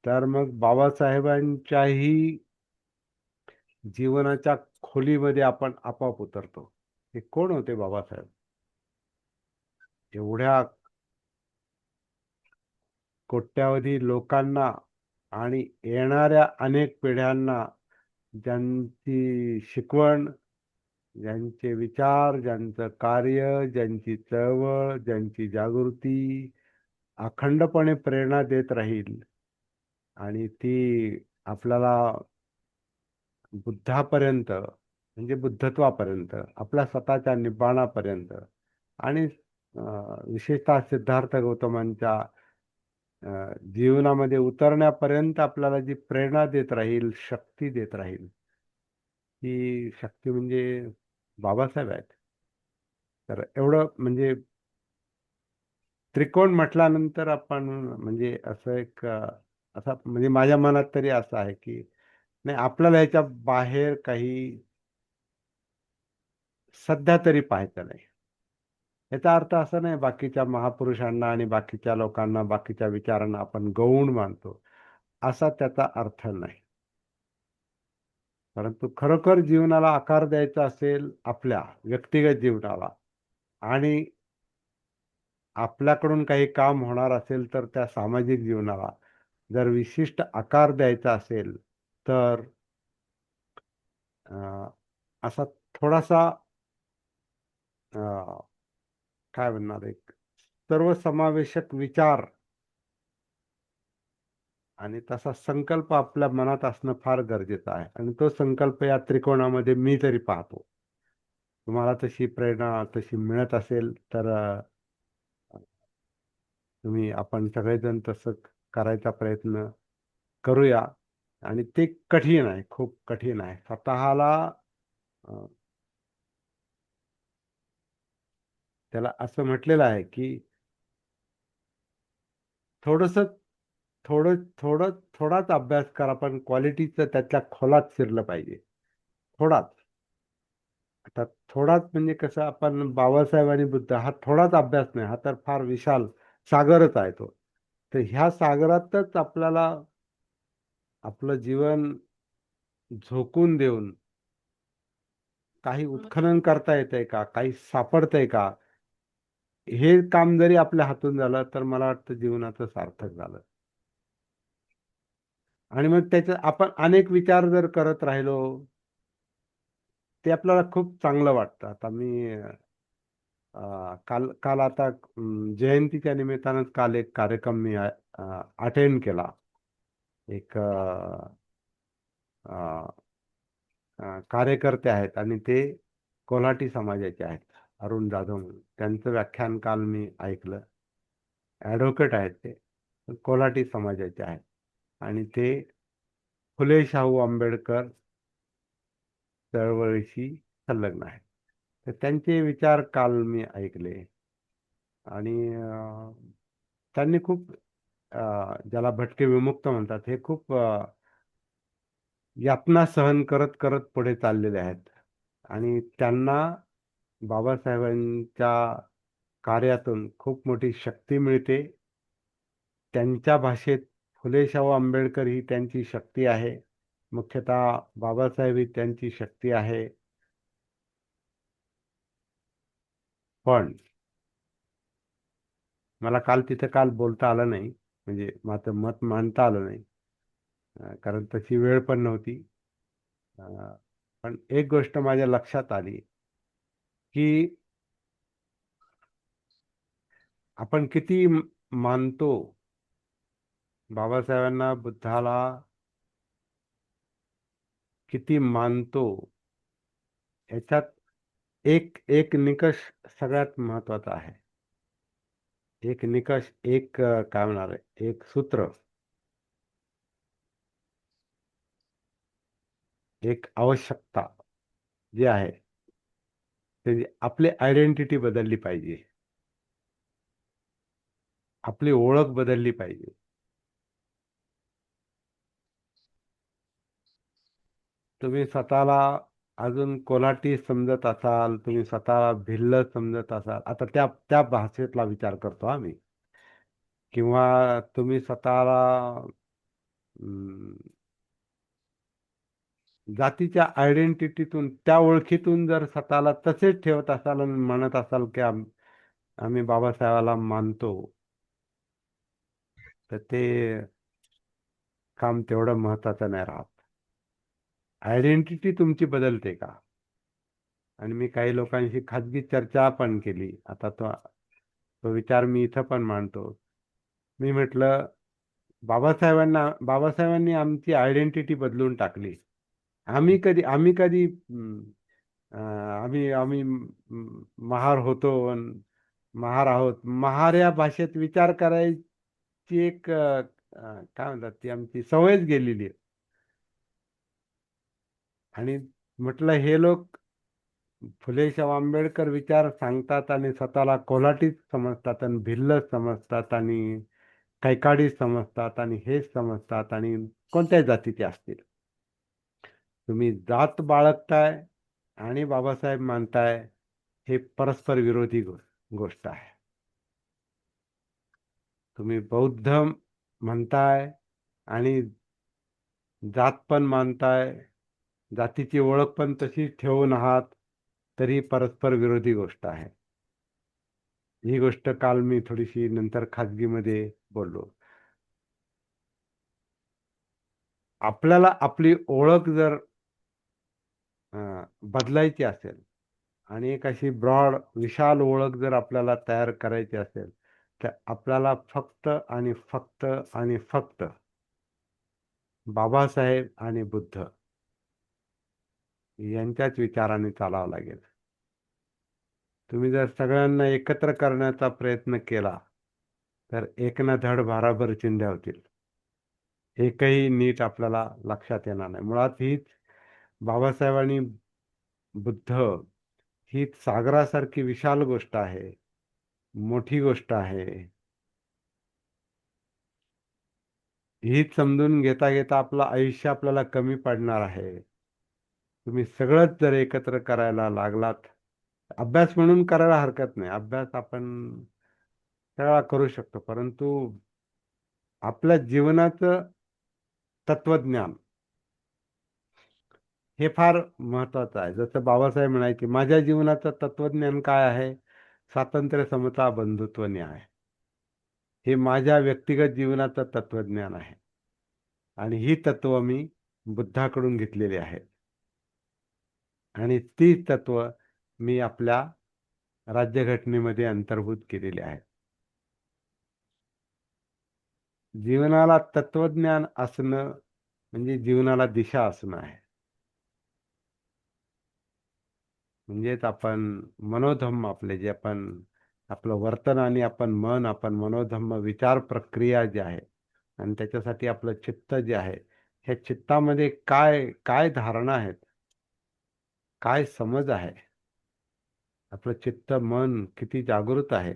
तर मग बाबासाहेबांच्याही जीवनाच्या खोलीमध्ये आपण आपोआप उतरतो. हे कोण होते बाबासाहेब? एवढ्या कोट्यावधी लोकांना आणि येणाऱ्या अनेक पिढ्यांना ज्यांची शिकवण, ज्यांचे विचार, ज्यांचं कार्य, ज्यांची चळवळ, ज्यांची जागृती अखंडपणे प्रेरणा देत राहील, आणि ती आपल्याला बुद्धापर्यंत, म्हणजे बुद्धत्वापर्यंत, आपल्या स्वतःच्या निब्बाणापर्यंत, आणि विशेषतः सिद्धार्थ गौतमांच्या जीवनामध्ये उतरण्यापर्यंत आपल्याला जी प्रेरणा देत राहील, शक्ती देत राहील, ती शक्ती म्हणजे बाबासाहेब आहेत. तर एवढं म्हणजे त्रिकोण म्हटल्यानंतर आपण म्हणजे असं एक असा म्हणजे माझ्या मनात तरी असं आहे की नाही, आपल्याला याच्या बाहेर काही सध्या तरी पाहायचं नाही. याचा अर्थ असा नाही बाकीच्या महापुरुषांना आणि बाकीच्या लोकांना, बाकीच्या विचारांना आपण गौण मानतो, असा त्याचा अर्थ नाही. परंतु खरोखर जीवनाला आकार द्यायचा असेल, आपल्या व्यक्तिगत जीवनाला, आणि आपल्याकडून काही काम होणार असेल तर त्या सामाजिक जीवनाला जर विशिष्ट आकार द्यायचा असेल, तर असा थोडासा काय म्हणणार, एक सर्वसमावेशक विचार आणि तसा संकल्प आपल्या मनात असणं फार गरजेचं आहे. आणि तो संकल्प या त्रिकोणामध्ये मी तरी पाहतो. तुम्हाला तशी प्रेरणा तशी मिळत असेल तर आपण सगळेजण तसं करायचा प्रयत्न करूया. आणि ते कठीण आहे, खूप कठीण आहे. स्वतःला त्याला असं म्हटलेलं आहे की थोडाच अभ्यास करा, पण क्वालिटीचं त्याच्या खोलात शिरलं पाहिजे. थोडाच. आता थोडाच म्हणजे कसं, आपण बाबासाहेब आणि बुद्ध हा थोडाच अभ्यास नाही, हा तर फार विशाल सागरच आहे तो. तर ह्या सागरातच आपल्याला आपलं जीवन झोकून देऊन काही उत्खनन करता येतंय का, काही सापडतंय का, हे काम जरी आपल्या हातून झालं तर मला वाटतं जीवनाचं सार्थक झालं. आणि मग त्याच्यात आपण अनेक विचार जर करत राहिलो ते आपल्याला खूप चांगलं वाटतं. आता मी काल काल आता जयंतीच्या निमित्तानं काल एक कार्यक्रम मी अटेंड केला. एक कार्यकर्ते आहेत आणि ते कोल्हाटी समाजाचे आहेत, अरुण जाधव म्हणून. त्यांचं व्याख्यान काल मी ऐकलं. ॲडव्होकेट आहेत ते, पण कोल्हाटी समाजाचे आहेत आणि ते फुले शाहू आंबेडकर चळवळीशी संलग्न आहेत. तर त्यांचे विचार काल मी ऐकले आणि त्यांनी खूप ज्याला भटके विमुक्त म्हणतात, हे खूप यातना सहन करत करत पुढे चाललेले आहेत आणि त्यांना बाबासाहेबांच्या कार्यातून खूप मोठी शक्ती मिळते. त्यांच्या भाषेत फुले शाहू आंबेडकर ही त्यांची शक्ती आहे, मुख्यतः बाबासाहेब ही त्यांची शक्ती आहे. पण मला काल बोलता आलं नाही, म्हणजे माझं मत मांडता आलं नाही, कारण तशी वेळ पण नव्हती. पण एक गोष्ट माझ्या लक्षात आली की आपण किती मानतो बाबासाहेबांना, बुद्धाला किती मानतो, याच्यात एक एक निकष सगळ्यात महत्वाचा आहे. एक निकष, एक काय म्हणणार आहे, एक सूत्र, एक आवश्यकता जी आहे ते आपली आयडेंटिटी बदलली पाहिजे, आपली ओळख बदलली पाहिजे. तुम्ही स्वतःला अजून कोल्हाटी समजत असाल, तुम्ही स्वतःला भिल्ल समजत असाल, आता त्या त्या भाषेतला विचार करतो आम्ही, किंवा तुम्ही स्वतःला जातीच्या आयडेंटिटीतून, त्या ओळखीतून जर स्वतःला तसेच ठेवत असाल आणि म्हणत असाल की आम्ही बाबासाहेबाला मानतो, तर ते काम तेवढं महत्वाचं नाही राहत. आयडेंटिटी तुमची बदलते का? आणि मी काही लोकांशी खाजगी चर्चा पण केली. आता तो विचार मी इथं पण मांडतो. मी म्हटलं, बाबासाहेबांनी आमची आयडेंटिटी बदलून टाकली. आम्ही कधी आम्ही आम्ही महार होतो, महार आहोत. महार या भाषेत विचार करायची एक काय म्हणतात, ती आमची सवयच गेलेली आहे. आणि म्हटलं, हे लोक फुले शाहू आंबेडकर विचार सांगतात आणि स्वतःला कोल्हाटीच समजतात आणि भिल्ल समजतात आणि कैकाडी समजतात आणि हेच समजतात आणि कोणत्याही जातीचे असतील. तुम्ही जात बाळगताय आणि बाबासाहेब मानताय, हे परस्पर विरोधी गोष्ट आहे. तुम्ही बौद्ध म्हणताय आणि जात पण मानताय, जातीची ओळख पण तशीच ठेवून आहात, तरी परस्पर विरोधी गोष्ट आहे. ही गोष्ट काल मी थोडीशी नंतर खाजगीमध्ये बोललो. आपल्याला आपली ओळख जर बदलायची असेल आणि एक अशी ब्रॉड, विशाल ओळख जर आपल्याला तयार करायची असेल, तर आपल्याला फक्त आणि फक्त आणि फक्त बाबासाहेब आणि बुद्ध यांच्याच विचाराने चालावं लागेल. तुम्ही जर सगळ्यांना एकत्र करण्याचा प्रयत्न केला तर एक ना धड भाराभर चिंध्या होतील. एकही नीट आपल्याला लक्षात येणार नाही. मुळात हीच बाबासाहेब आणि बुद्ध ही सागरासारखी विशाल गोष्ट आहे, मोठी गोष्ट आहे. हीच समजून घेता घेता आपलं आयुष्य आपल्याला कमी पडणार आहे. तुम्ही सगळंच जर एकत्र करायला लागलात, अभ्यास म्हणून करायला हरकत नाही, अभ्यास आपण सगळा करू शकतो, परंतु आपल्या जीवनाचं तत्वज्ञान हे फार महत्वाचं आहे. जसं बाबासाहेब म्हणायचे, माझ्या जीवनाचं तत्वज्ञान काय आहे? स्वातंत्र्य, समता, बंधुत्व, न्याय हे माझ्या व्यक्तिगत जीवनाचं तत्वज्ञान आहे. आणि ही तत्व मी बुद्धाकडून घेतलेली आहेत. आणि ती तत्व मी आपल्या राज्यघटनेमध्ये अंतर्भूत केलेली आहेत. जीवनाला तत्वज्ञान असणं म्हणजे जीवनाला दिशा असणं आहे. म्हणजेच आपण मनोधम्म आपले जे आपण आपलं वर्तन आणि आपण मनोधम्म विचार प्रक्रिया जी आहे आणि त्याच्यासाठी आपलं चित्त जे आहे, ह्या चित्तामध्ये काय काय धारणा आहेत, काय समज आहे, आपलं चित्त मन किती जागृत आहे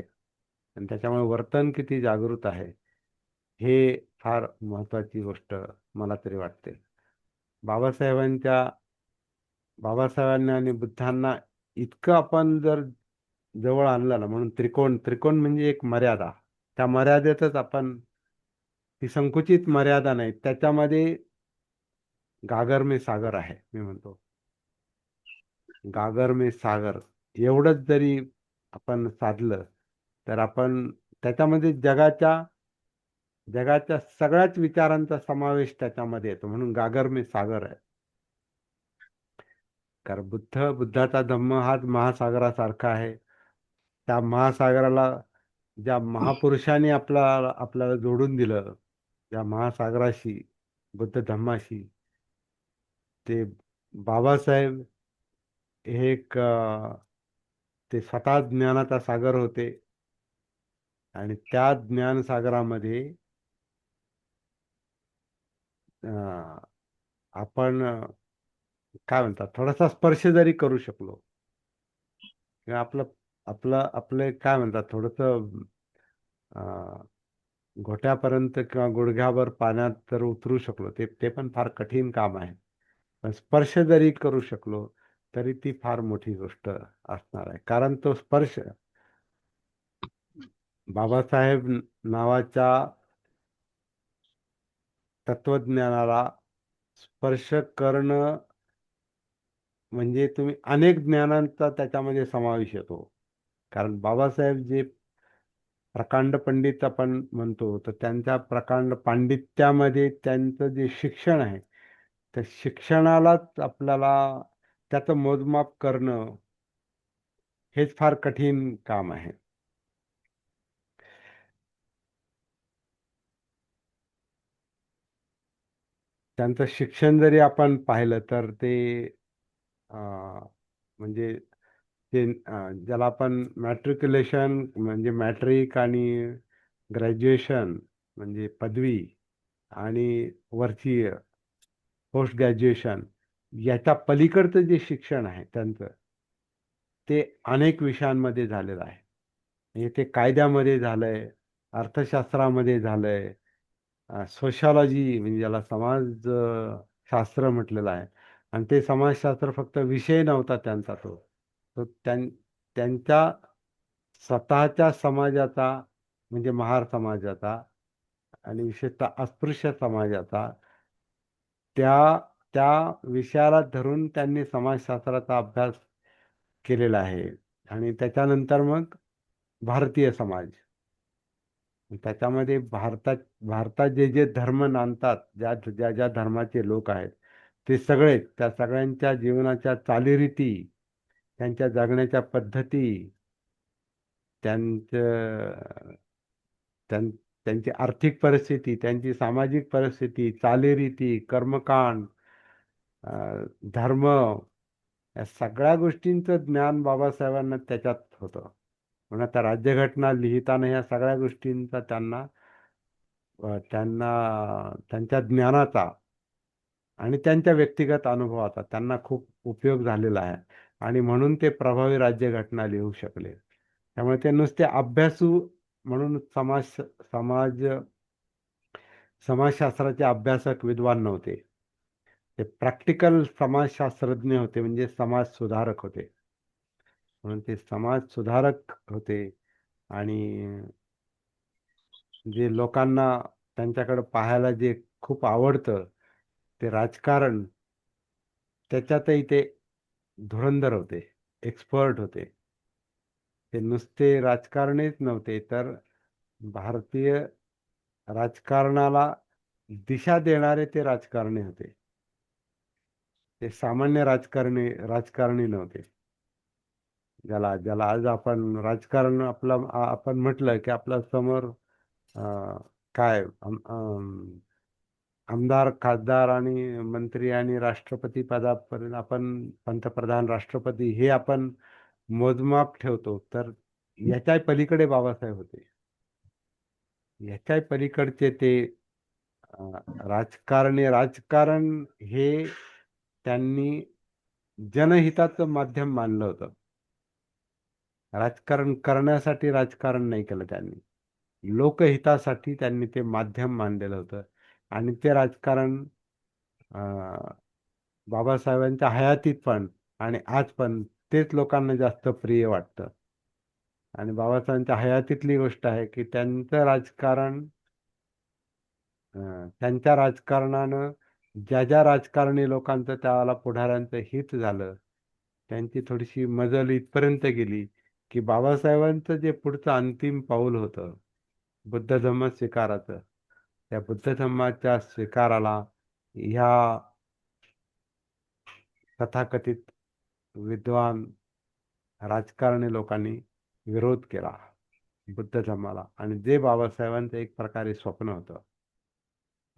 आणि त्याच्यामुळे वर्तन किती जागृत आहे, हे फार महत्वाची गोष्ट मला तरी वाटते. बाबासाहेबांनी आणि बुद्धांना इतकं आपण जर जवळ आणलं ना, म्हणून त्रिकोण म्हणजे एक मर्यादा. त्या मर्यादेतच आपण, ती संकुचित मर्यादा नाही, त्याच्यामध्ये गागर में सागर आहे. मी म्हणतो गागर में सागर एवढंच जरी आपण साधलं तर आपण त्याच्यामध्ये जगाच्या सगळ्याच विचारांचा समावेश त्याच्यामध्ये येतो. म्हणून गागर में सागर आहे. कारण बुद्धाचा धम्म हाच महासागरासारखा आहे. त्या महासागराला ज्या महापुरुषांनी आपल्याला जोडून दिलं, त्या महासागराशी, बुद्ध धम्माशी, ते बाबासाहेब हे ते स्वतः ज्ञानाचा सागर होते. आणि त्या ज्ञानसागरामध्ये आपण काय म्हणतात, थोडासा स्पर्श जरी करू शकलो किंवा आपलं काय म्हणतात, थोडस घोट्यापर्यंत किंवा गुडघ्यावर पाण्यात जर उतरू शकलो, ते पण फार कठीण काम आहे. पण स्पर्श जरी करू शकलो तरी ती फार मोठी गोष्ट असणार आहे. कारण तो स्पर्श बाबासाहेब नावाच्या तत्वज्ञानाला स्पर्श करणं म्हणजे तुम्ही अनेक ज्ञानांचा त्याच्यामध्ये समावेश येतो. कारण बाबासाहेब जे प्रकांड पंडित आपण म्हणतो, तर त्यांच्या प्रकांड पांडित्यामध्ये त्यांचं जे शिक्षण आहे, त्या शिक्षणालाच आपल्याला त्याचं मोजमाप करणं हेच फार कठीण काम आहे. त्यांचं शिक्षण जरी आपण पाहिलं तर ते म्हणजे ते ज्याला आपण मॅट्रिक्युलेशन म्हणजे मॅट्रिक आणि ग्रॅज्युएशन म्हणजे पदवी आणि वरची पोस्ट ग्रॅज्युएशन, याच्या पलीकडचं जे शिक्षण आहे त्यांचं, ते अनेक विषयांमध्ये झालेलं आहे. म्हणजे ते कायद्यामध्ये झालंय, अर्थशास्त्रामध्ये झालंय, सोशॉलॉजी म्हणजे ज्याला शास्त्र म्हटलेलं आहे. आणि ते समाजशास्त्र फक्त विषय नव्हता त्यांचा, तो त्यांच्या स्वतःच्या समाजाचा म्हणजे महार समाजाचा आणि विशेषतः अस्पृश्य समाजाचा त्या त्या विषयाला धरून त्यांनी समाजशास्त्राचा अभ्यास केलेला आहे. आणि त्याच्यानंतर मग भारतीय समाज, त्याच्यामध्ये भारतात जे जे धर्म नांदतात, ज्या ज्या धर्माचे लोक आहेत, ते सगळे त्या सगळ्यांच्या जीवनाच्या चालीरीती, त्यांच्या जगण्याच्या पद्धती, त्यांचं त्यांची आर्थिक परिस्थिती, त्यांची सामाजिक परिस्थिती, चालीरीती, कर्मकांड, धर्म, या सगळ्या गोष्टींचं ज्ञान बाबासाहेबांना त्याच्यात होतं. म्हणून आता राज्यघटना लिहिताना या सगळ्या गोष्टींचा त्यांना त्यांच्या ज्ञानाचा आणि त्यांच्या व्यक्तिगत अनुभवाचा त्यांना खूप उपयोग झालेला आहे. आणि म्हणून ते प्रभावी राज्यघटना लिहू शकले. त्यामुळे ते नुसते अभ्यासू म्हणून समाजशास्त्राचे अभ्यासक विद्वान नव्हते, ते प्रॅक्टिकल समाजशास्त्रज्ञ होते, म्हणजे समाज सुधारक होते. म्हणून ते समाज सुधारक होते. आणि जे लोकांना त्यांच्याकडे पाहायला जे खूप आवडतं, ते राजकारण, त्याच्यातही ते धुरंधर होते, एक्सपर्ट होते. ते नुसते राजकारणीच नव्हते, तर भारतीय राजकारणाला दिशा देणारे ते राजकारणी होते. ते सामान्य राजकारणी नव्हते. ज्याला ज्याला आज आपण राजकारण आपण म्हटलं की आपल्या समोर अं, काय आमदार, खासदार आणि मंत्री आणि राष्ट्रपती पदापर्यंत आपण पंतप्रधान, राष्ट्रपती हे आपण मोजमाप ठेवतो. तर याच्या पलीकडे बाबासाहेब होते. याच्या पलीकडचे ते राजकारण हे त्यांनी जनहिताचं माध्यम मानलं होतं. राजकारण करण्यासाठी राजकारण नाही केलं त्यांनी, लोकहितासाठी त्यांनी ते माध्यम मानलेलं होतं. आणि ते राजकारण अं, बाबासाहेबांच्या हयातीत पण आणि आज पण तेच लोकांना जास्त प्रिय वाटतं. आणि बाबासाहेबांच्या हयातीतली गोष्ट आहे की त्यांचं राजकारण, त्यांच्या राजकारणानं ज्या राजकारणी लोकांचं, त्यावेळेला पुढाऱ्यांचं हित झालं, त्यांची थोडीशी मजल इथपर्यंत गेली की बाबासाहेबांचं जे पुढचं अंतिम पाऊल होतं बुद्ध धम्म स्वीकाराचं, त्या बुद्ध धम्माच्या स्वीकाराला ह्या तथाकथित विद्वान राजकारणी लोकांनी विरोध केला बुद्ध धर्माला. आणि जे बाबासाहेबांचं एक प्रकारे स्वप्न होतं,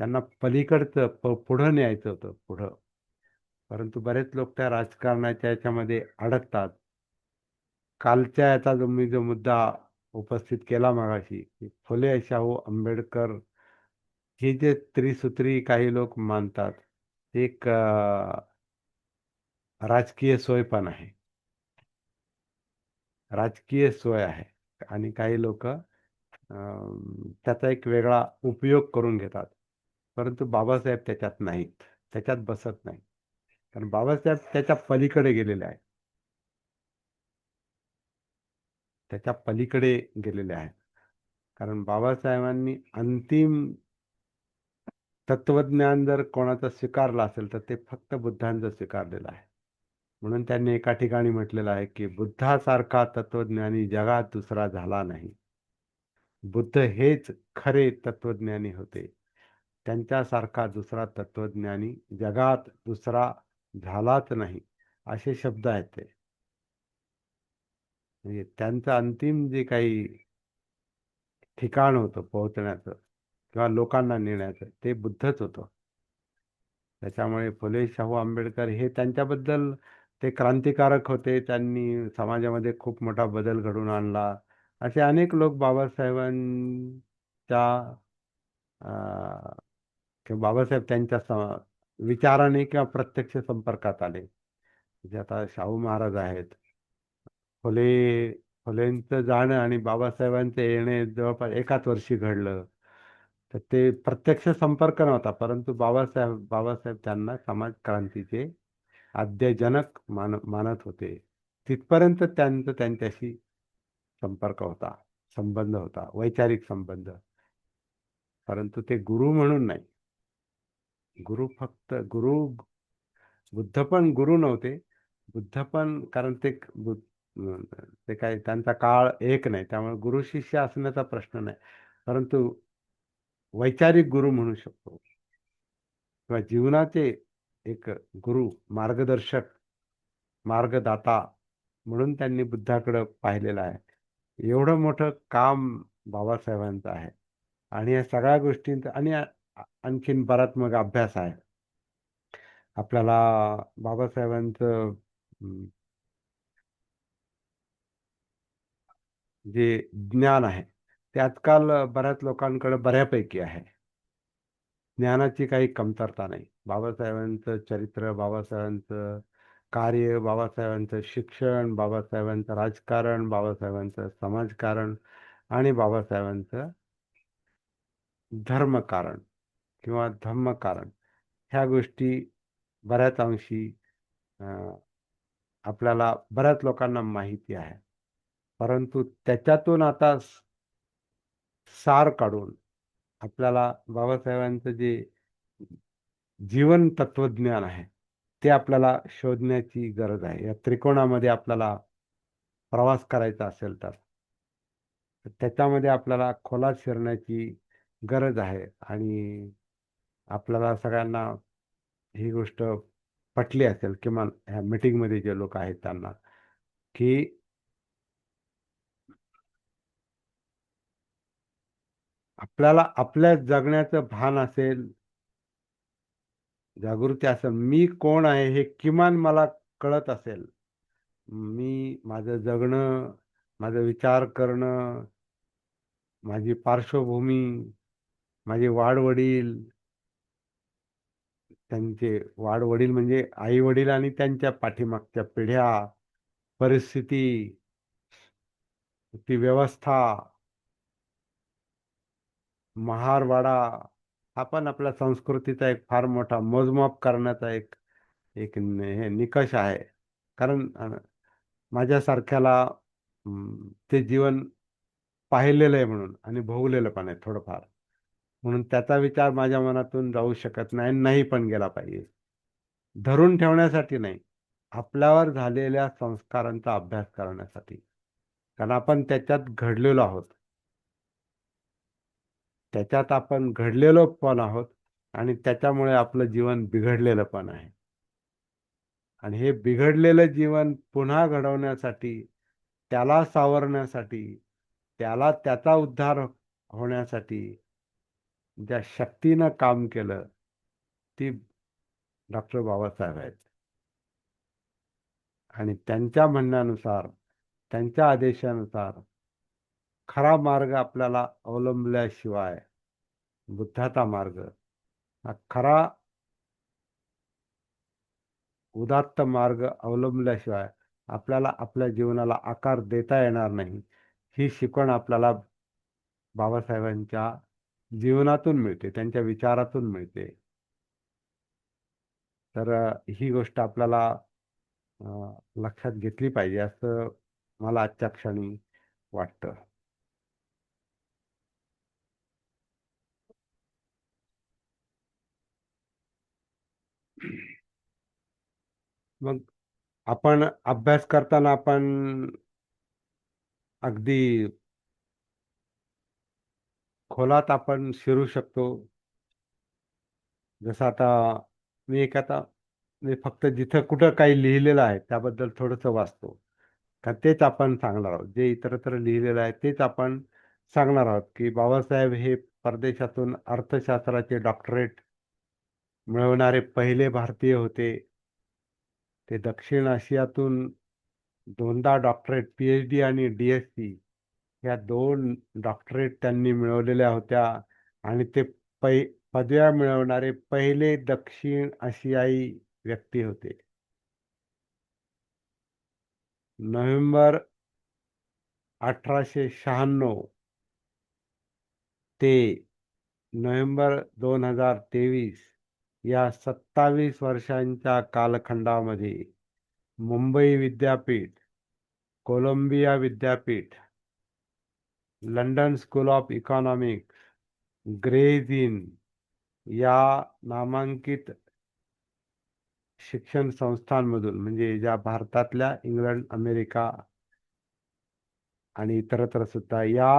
त्यांना पलीकडचं पुढं न्यायचं होतं, पुढं. परंतु बरेच लोक त्या राजकारणाच्या याच्यामध्ये अडकतात. कालच्या याचा जो मुद्दा उपस्थित केला मागाशी, फुले शाहू आंबेडकर हे जे त्रिसूत्री काही लोक मानतात, ते एक राजकीय सोय पण आहे, राजकीय सोय आहे. आणि काही लोक त्याचा एक वेगळा उपयोग करून घेतात. परंतु बाबासाहेब त्याच्यात नाहीत, त्याच्यात बसत नाही. कारण बाबासाहेब त्याच्या पलीकडे गेलेले आहेत, त्याच्या पलीकडे गेलेले आहेत. कारण बाबासाहेबांनी अंतिम तत्वज्ञान जर कोणाचं स्वीकारलं असेल तर ते फक्त बुद्धांचं स्वीकारलेलं आहे. म्हणून त्यांनी एका ठिकाणी म्हटलेलं आहे की बुद्धासारखा तत्वज्ञानी जगात दुसरा झाला नाही. बुद्ध हेच खरे तत्वज्ञानी होते. त्यांच्यासारखा दुसरा तत्वज्ञानी जगात दुसरा झालाच नाही, असे शब्द आहेत ते. म्हणजे त्यांचं अंतिम जे काही ठिकाण होतं पोहोचण्याचं किंवा लोकांना नेण्याचं, ते बुद्धच होतं. त्याच्यामुळे फुले शाहू आंबेडकर हे त्यांच्याबद्दल ते क्रांतिकारक होते, त्यांनी समाजामध्ये खूप मोठा बदल घडवून आणला, असे अनेक लोक बाबासाहेबांच्या किंवा बाबासाहेब त्यांच्या विचाराने किंवा प्रत्यक्ष संपर्कात आले. म्हणजे आता शाहू महाराज आहेत, फुलेंचं जाणं आणि बाबासाहेबांचं येणे जवळपास एकाच वर्षी घडलं. तर ते प्रत्यक्ष संपर्क नव्हता, परंतु बाबासाहेब त्यांना समाज क्रांतीचे आद्यजनक मानत होते. तिथपर्यंत त्यांच्याशी संपर्क होता, संबंध होता, वैचारिक संबंध. परंतु ते गुरु म्हणून नाही. बुद्ध पण गुरु नव्हते. बुद्ध पण, कारण ते काय, त्यांचा काळ एक नाही, त्यामुळे गुरु शिष्य असण्याचा प्रश्न नाही. परंतु वैचारिक गुरु म्हणू शकतो किंवा जीवनाचे एक गुरु, मार्गदर्शक, मार्गदाता म्हणून त्यांनी बुद्धाकडे पाहिलेलं आहे. एवढं मोठं काम बाबासाहेबांचं आहे. आणि या सगळ्या गोष्टींचा आणि आणखीन बराच मग अभ्यास आहे आपल्याला बाबासाहेबांचं. जे ज्ञान आहे ते आजकाल बऱ्याच लोकांकडे बऱ्यापैकी आहे. ज्ञानाची काही कमतरता नाही. बाबासाहेबांचं चरित्र, बाबासाहेबांचं कार्य, बाबासाहेबांचं शिक्षण, बाबासाहेबांचं राजकारण, बाबासाहेबांचं समाजकारण आणि बाबासाहेबांचं धर्मकारण किंवा धम्मकारण, ह्या गोष्टी बऱ्याच अंशी आपल्याला, बऱ्याच लोकांना माहिती आहे. परंतु त्याच्यातून आता सार काढून आपल्याला बाबासाहेबांचं जे जीवन तत्वज्ञान आहे ते आपल्याला शोधण्याची गरज आहे. या त्रिकोणामध्ये आपल्याला प्रवास करायचा असेल तर त्याच्यामध्ये आपल्याला खोलात शिरण्याची गरज आहे. आणि आपल्याला सगळ्यांना ही गोष्ट पटली असेल, किमान ह्या मीटिंगमध्ये जे लोक आहेत त्यांना, की आपल्याला आपल्या जगण्याचं भान असेल, जागृती असेल, मी कोण आहे हे किमान मला कळत असेल, मी माझं जगणं, माझं विचार करणं, माझी पार्श्वभूमी, माझे वाडवडील, त्यांचे वाडवडील म्हणजे आई वडील आणि त्यांच्या पाठीमागच्या पिढ्या, परिस्थिती, ती व्यवस्था, महारवाडा, हा पण आपल्या संस्कृतीचा एक फार मोठा मोजमाप करण्याचा एक एक हे निकष आहे. कारण माझ्यासारख्याला ते जीवन पाहिलेलं आहे म्हणून आणि भोगलेलं पण आहे थोडंफार, म्हणून त्याचा विचार माझ्या मनातून जाऊ शकत नाही, नाही पण गेला पाहिजे. धरून ठेवण्यासाठी नाही, आपल्यावर झालेल्या संस्कारांचा अभ्यास करण्यासाठी. कारण आपण त्याच्यात घडलेलो आहोत, त्याच्यात आपण घडलेलो पण आहोत आणि त्याच्यामुळे आपलं जीवन बिघडलेलं पण आहे. आणि हे बिघडलेलं जीवन पुन्हा घडवण्यासाठी, त्याला सावरण्यासाठी, त्याला त्याचा उद्धार होण्यासाठी ज्या शक्तीनं काम केलं ती डॉक्टर बाबासाहेब आहेत. आणि त्यांच्या म्हणण्यानुसार, त्यांच्या आदेशानुसार खरा मार्ग आपल्याला अवलंबल्याशिवाय, बुद्धाचा मार्ग हा खरा उदात्त मार्ग अवलंबल्याशिवाय आपल्याला आपल्या जीवनाला आकार देता येणार नाही, ही शिकवण आपल्याला बाबासाहेबांच्या जीवनातून मिळते, त्यांच्या विचारातून मिळते. तर ही गोष्ट आपल्याला लक्षात घेतली पाहिजे असं मला आजच्या क्षणी वाटतं. मग आपण अभ्यास करताना आपण अगदी खोलात आपण शिरू शकतो. जसं आता मी फक्त जिथं कुठं काही लिहिलेलं आहे त्याबद्दल थोडंसं वाचतो, का तेच आपण सांगणार आहोत. जे इतरत्र लिहिलेलं आहे तेच आपण सांगणार आहोत, की बाबासाहेब हे परदेशातून अर्थशास्त्राचे डॉक्टरेट मिळवणारे पहिले भारतीय होते. ते दक्षिण आशियातून 2दा डॉक्टरेट, PhD आणि DSc या 2 डॉक्टरेट त्यांनी मिळवलेल्या होत्या. आणि ते पै पदव्या मिळवणारे पहिले दक्षिण आशियाई व्यक्ती होते. नोव्हेंबर 1896 ते नोव्हेंबर 2023 या 27 वर्षांच्या कालखंडामध्ये मुंबई विद्यापीठ, कोलंबिया विद्यापीठ, London school of economics, Gray's Inn या नामांकित शिक्षण संस्थांमधून, म्हणजे ज्या भारतातल्या, इंग्लंड, अमेरिका आणि इतरत्र सुद्धा या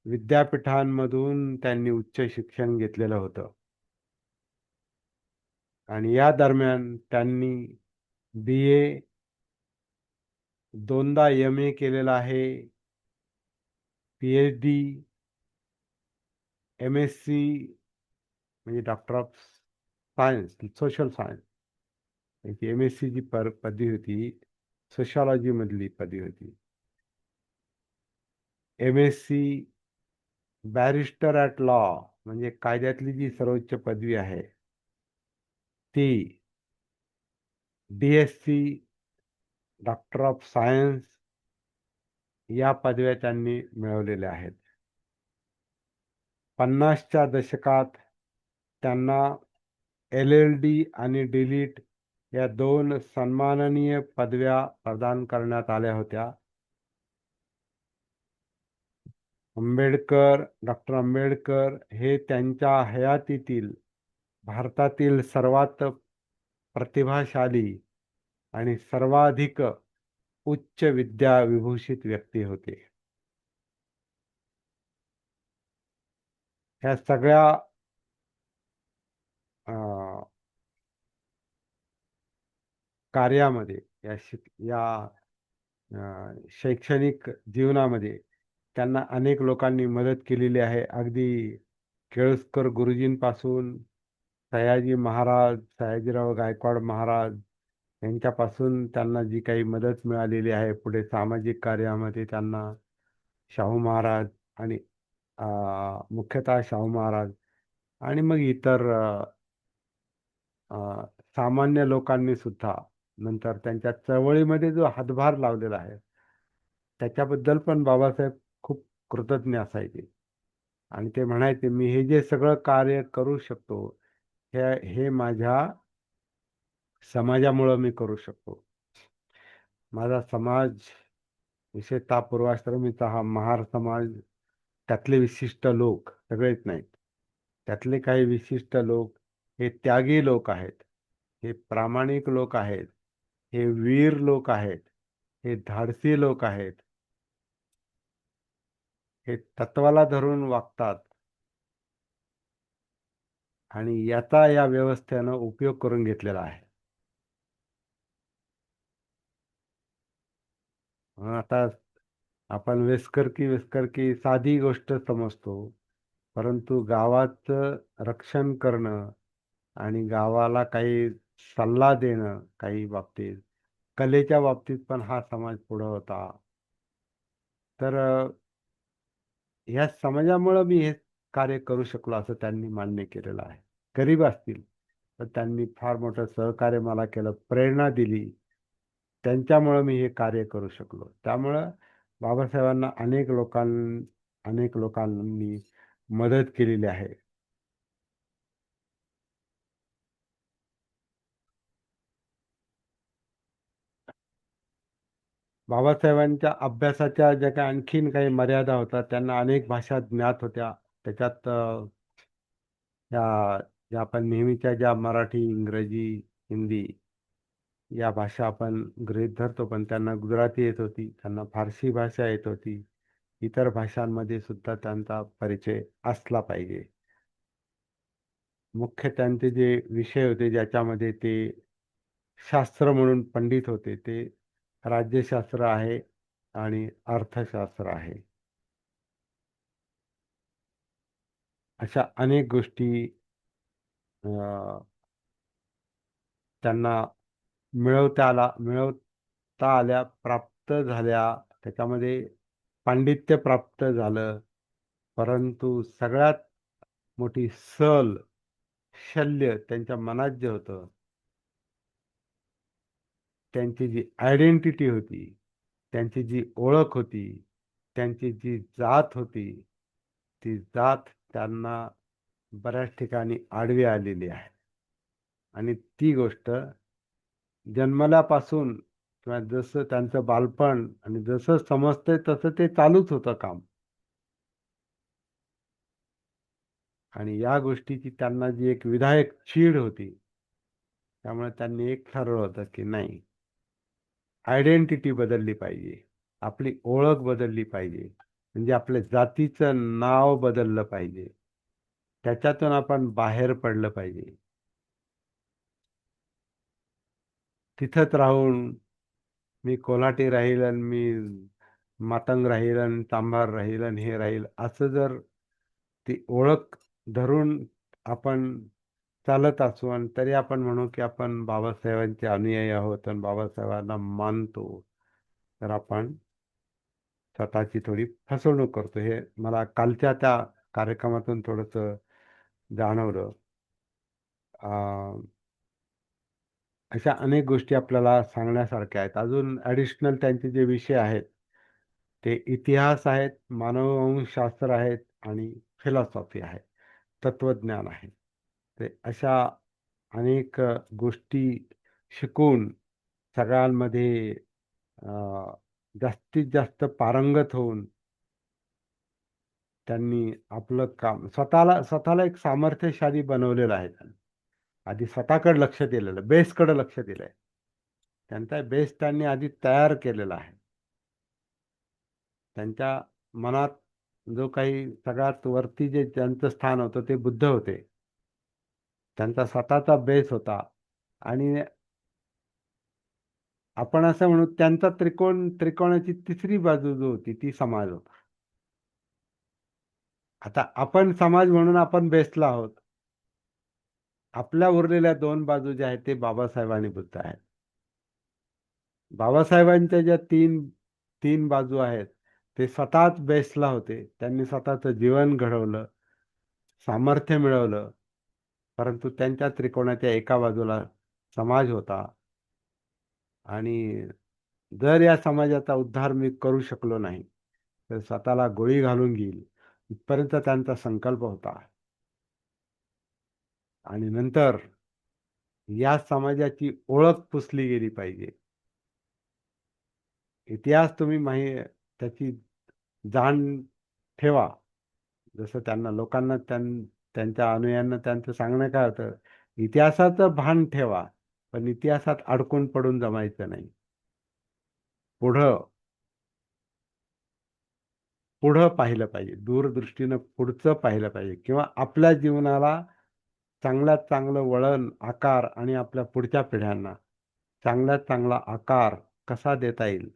विद्यापीठांमधून त्यांनी उच्च शिक्षण घेतलेलं होतं. आणि या दरम्यान त्यांनी BA, 2दा MA केलेलं आहे, PhD, MSc म्हणजे doctor of science, social science, MSc जी पदवी होती सोशॉलॉजी मधली पदवी होती. MSc बॅरिस्टर ॲट लॉ म्हणजे कायद्यातली जी सर्वोच्च पदवी आहे ती. DSc डॉक्टर ऑफ सायन्स या पदव्या त्यांनी मिळवलेल्या आहेत. 50च्या दशकात त्यांना LLD आणि DLIT या 2 सन्माननीय पदव्या प्रदान करण्यात आल्या होत्या. डॉक्टर आंबेडकर हे त्यांच्या हयातीतील भारतातील सर्वात प्रतिभाशाली आणि सर्वाधिक उच्च विद्या विभूषित व्यक्ती होते. ह्या सगळ्या कार्यामध्ये शैक्षणिक जीवनामध्ये त्यांना अनेक लोकांनी मदत केलेली आहे. अगदी केळुस्कर गुरुजींपासून सयाजीराव गायकवाड महाराज यांच्यापासून त्यांना जी काही मदत मिळालेली आहे, पुढे सामाजिक कार्यामध्ये त्यांना शाहू महाराज आणि मुख्यतः शाहू महाराज आणि मग इतर सामान्य लोकांनी सुद्धा नंतर त्यांच्या चळवळीमध्ये जो हातभार लावलेला आहे त्याच्याबद्दल पण बाबासाहेब खूप कृतज्ञ असायचे. आणि ते म्हणायचे, मी हे जे सगळं कार्य करू शकतो हे माझ्या समाजामुळं मी करू शकतो. माझा समाज, विशेषतः पूर्वाश्रमीचा हा महार समाज, त्यातले विशिष्ट लोक सगळेच नाहीत, त्यातले काही विशिष्ट लोक हे त्यागी लोक आहेत, हे प्रामाणिक लोक आहेत, हे वीर लोक आहेत, हे धाडसी लोक आहेत, हे तत्वाला धरून वागतात आणि याचा या व्यवस्थेनं उपयोग करून घेतलेला आहे. आता आपण वेस्कर की साधी गोष्ट समजतो, परंतु गावाचं रक्षण करणं आणि गावाला काही सल्ला देणं, काही बाबतीत कलेच्या बाबतीत पण हा समाज पुढं होता. तर ह्या समाजामुळं मी हे कार्य करू शकलो असं त्यांनी मान्य केलेलं आहे. गरीब असतील तर त्यांनी फार मोठं सहकार्य मला केलं, प्रेरणा दिली, त्यांच्यामुळं मी हे कार्य करू शकलो. त्यामुळं बाबासाहेबांना अनेक लोकांनी मदत केलेली आहे. बाबासाहेबांच्या अभ्यासाच्या ज्या काही आणखीन काही मर्यादा होत्या, त्यांना अनेक भाषा ज्ञात होत्या. त्याच्यात ज्या आपण नेहमीच्या ज्या मराठी, इंग्रजी, हिंदी या भाषा आपण गृहीत धरतो, पण त्यांना गुजराती येत होती, त्यांना फारसी भाषा येत होती, इतर भाषांमध्ये सुद्धा त्यांचा परिचय असला पाहिजे. मुख्य त्यांचे जे विषय होते ज्याच्यामध्ये ते शास्त्र म्हणून पंडित होते, ते राज्यशास्त्र आहे आणि अर्थशास्त्र आहे. अशा अनेक गोष्टी त्यांना मिळवता आल्या, प्राप्त झाल्या, त्याच्यामध्ये पांडित्य प्राप्त झालं. परंतु सगळ्यात मोठी शल्य त्यांच्या मनात जे होतं, त्यांची जी आयडेंटिटी होती, त्यांची जी ओळख होती, त्यांची जी जात होती, ती जात त्यांना बऱ्याच ठिकाणी आडवी आलेली आहे. आणि ती गोष्ट जन्मल्यापासून किंवा जसं त्यांचं बालपण आणि जसं समजतंय तसं ते चालूच होतं काम. आणि या गोष्टीची त्यांना जी एक विधायक चीड होती, त्यामुळे त्यांनी एक ठरवलं होतं की नाही, आयडेंटिटी बदलली पाहिजे, आपली ओळख बदलली पाहिजे, म्हणजे आपल्या जातीचं नाव बदललं पाहिजे, त्याच्यातून आपण बाहेर पडलं पाहिजे. तिथंच राहून मी कोल्हाटी राहील आणि मी मातंग राहील आणि चांभार राहील आणि हे राहील असं जर ती ओळख धरून आपण चालत असू आणि तरी आपण म्हणू की आपण बाबासाहेबांचे अनुयायी आहोत आणि बाबासाहेबांना मानतो, तर आपण स्वतःची थोडी फसवणूक करतो. हे मला कालच्या त्या कार्यक्रमातून थोडंसं जाणवलं. अशा अनेक गोष्टी आपल्याला सांगण्यासारख्या आहेत. अजून ॲडिशनल त्यांचे जे विषय आहेत ते इतिहास आहेत, मानववंशशास्त्र आहेत आणि फिलॉसॉफी आहे, तत्वज्ञान आहे. ते अशा अनेक गोष्टी शिकून सगळ्यांमध्ये जास्तीत जास्त पारंगत होऊन त्यांनी आपलं काम स्वतःला एक सामर्थ्यशाली बनवलेलं आहे. त्यांनी आधी स्वतःकडे लक्ष दिलेलं, बेसकडे लक्ष दिलंय. त्यांचा बेस त्यांनी आधी तयार केलेला आहे. त्यांच्या मनात जो काही सगळ्यात वरती जे त्यांचं स्थान होतं ते बुद्ध होते. त्यांचा स्वतःचा बेस होता आणि आपण असं म्हणू त्यांचा त्रिकोणाची तिसरी बाजू जो होती ती समाज होता. आता आपण समाज म्हणून आपण बेसला आहोत. आपल्या उरलेल्या 2 बाजू ज्या आहेत ते बाबासाहेब आणि बुद्ध आहेत. बाबासाहेबांच्या ज्या तीन बाजू आहेत ते स्वतःच बेसला होते. त्यांनी स्वतःचं जीवन घडवलं, सामर्थ्य मिळवलं, परंतु त्यांच्या त्रिकोणाच्या एका बाजूला समाज होता आणि जर या समाजाचा उद्धार मी करू शकलो नाही तर स्वतःला गोळी घालून घेईल इथपर्यंत त्यांचा संकल्प होता. आणि नंतर या समाजाची ओळख पुसली गेली पाहिजे. इतिहास तुम्ही त्याची जाण ठेवा. जसं त्यांना लोकांना त्यांच्या अनुयायांना त्यांचं सांगणं काय होतं, इतिहासाचं भान ठेवा, पण इतिहासात अडकून पडून जमायचं नाही. पुढं पाहिलं पाहिजे, दूरदृष्टीनं पुढचं पाहिलं पाहिजे किंवा आपल्या जीवनाला चांगल्यात चांगलं वळण, आकार आणि आपल्या पुढच्या पिढ्यांना चांगल्यात चांगला आकार कसा देता येईल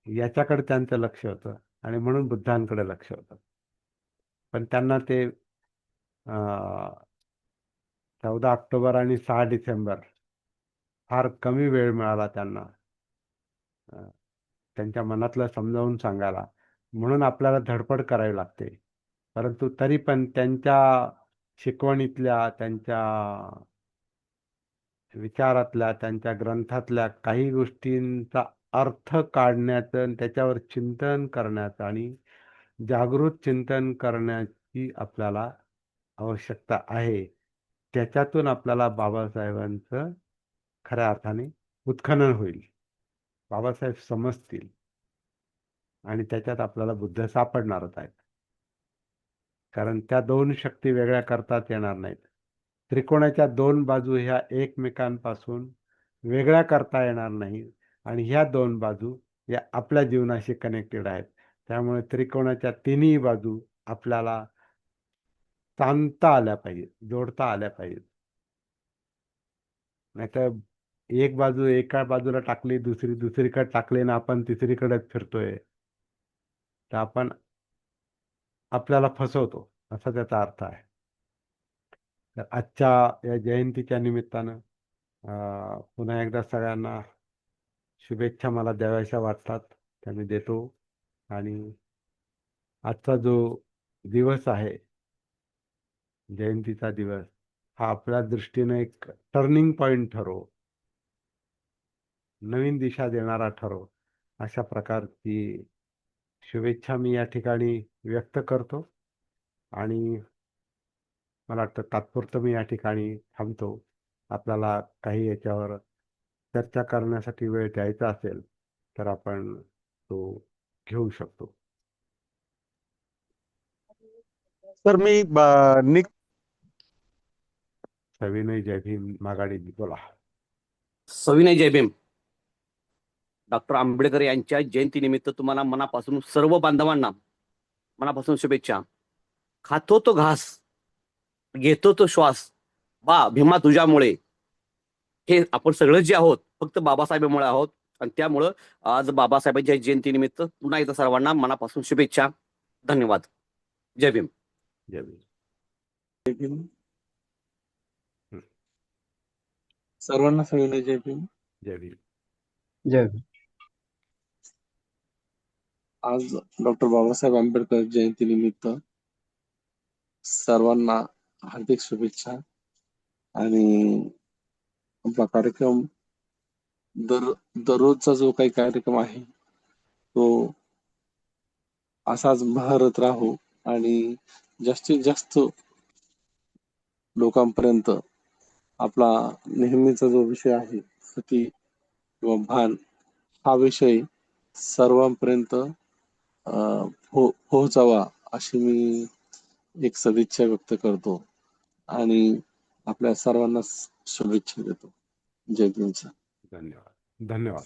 याच्याकडे त्यांचं लक्ष होतं आणि म्हणून बुद्धांकडे लक्ष होतं. पण त्यांना ते 14 ऑक्टोबर आणि 6 डिसेंबर फार कमी वेळ मिळाला त्यांना त्यांच्या मनातलं समजावून सांगायला. म्हणून आपल्याला धडपड करावी लागते. परंतु तरी पण त्यांच्या शिकवणीतल्या, त्यांच्या विचारातल्या, त्यांच्या ग्रंथातल्या काही गोष्टींचा अर्थ काढण्याचं आणि त्याच्यावर चिंतन करण्याचं आणि जागृत चिंतन करण्याची आपल्याला आवश्यकता आहे. त्याच्यातून आपल्याला बाबासाहेबांचं खऱ्या अर्थाने उत्खनन होईल. बाबासाहेब समजतील आणि त्याच्यात आपल्याला बुद्ध सापडणारच आहेत. कारण त्या 2 शक्ती वेगळ्या करताच येणार नाहीत. त्रिकोणाच्या 2 बाजू ह्या एकमेकांपासून वेगळ्या करता येणार नाही आणि ह्या 2 बाजू या आपल्या जीवनाशी कनेक्टेड आहेत. त्यामुळे त्रिकोणाच्या तिन्ही बाजू आपल्याला ताणता आल्या पाहिजेत, जोडता आल्या पाहिजेत. नाहीतर एक बाजू एका बाजूला टाकली, दुसरी दुसरीकडे टाकली ना आपण तिसरीकडेच फिरतोय, तर आपण आपल्याला फसवतो असा त्याचा अर्थ आहे. तर आजच्या या जयंतीच्या निमित्तानं पुन्हा एकदा सगळ्यांना शुभेच्छा मला द्याव्याशा वाटतात त्या मी देतो. आणि आजचा जो दिवस आहे, जयंतीचा दिवस, हा आपल्या दृष्टीने एक टर्निंग पॉइंट ठरो, नवीन दिशा देणारा ठरो, अशा प्रकारची शुभेच्छा मी या ठिकाणी व्यक्त करतो. आणि मला वाटतं तात्पुरतं मी या ठिकाणी थांबतो. आपल्याला काही याच्यावर चर्चा करण्यासाठी वेळ द्यायचा असेल तर आपण तो घेऊ शकतो. तर मी सविनय जय भीम मागाडी बोला. सविनय जय भीम. डॉक्टर आंबेडकर यांच्या जयंतीनिमित्त तुम्हाला मनापासून सर्व बांधवांना मनापासून शुभेच्छा. खातो तो घास, घेतो तो श्वास, बा भीमा तुझ्यामुळे. हे आपण सगळं जे आहोत फक्त बाबासाहेबांमुळे आहोत आणि त्यामुळं आज बाबासाहेबांच्या जयंतीनिमित्त पुन्हा एकदा सर्वांना मनापासून शुभेच्छा. धन्यवाद. जय भीम. जय भीम. जय भीम. सर्वांना सविनय जय भीम. जय भीम. जय भीम. आज डॉक्टर बाबासाहेब आंबेडकर जयंतीनिमित्त सर्वांना हार्दिक शुभेच्छा. आणि आपला कार्यक्रम दररोजचा जो काही कार्यक्रम आहे तो असाच बहरत राहू आणि जास्तीत जास्त लोकांपर्यंत आपला नेहमीचा जो विषय आहे सती किंवा भान हा विषय सर्वांपर्यंत पोहोचावा अशी मी एक सदिच्छा व्यक्त करतो आणि आपल्या सर्वांना शुभेच्छा देतो. जय भीम. धन्यवाद. धन्यवाद.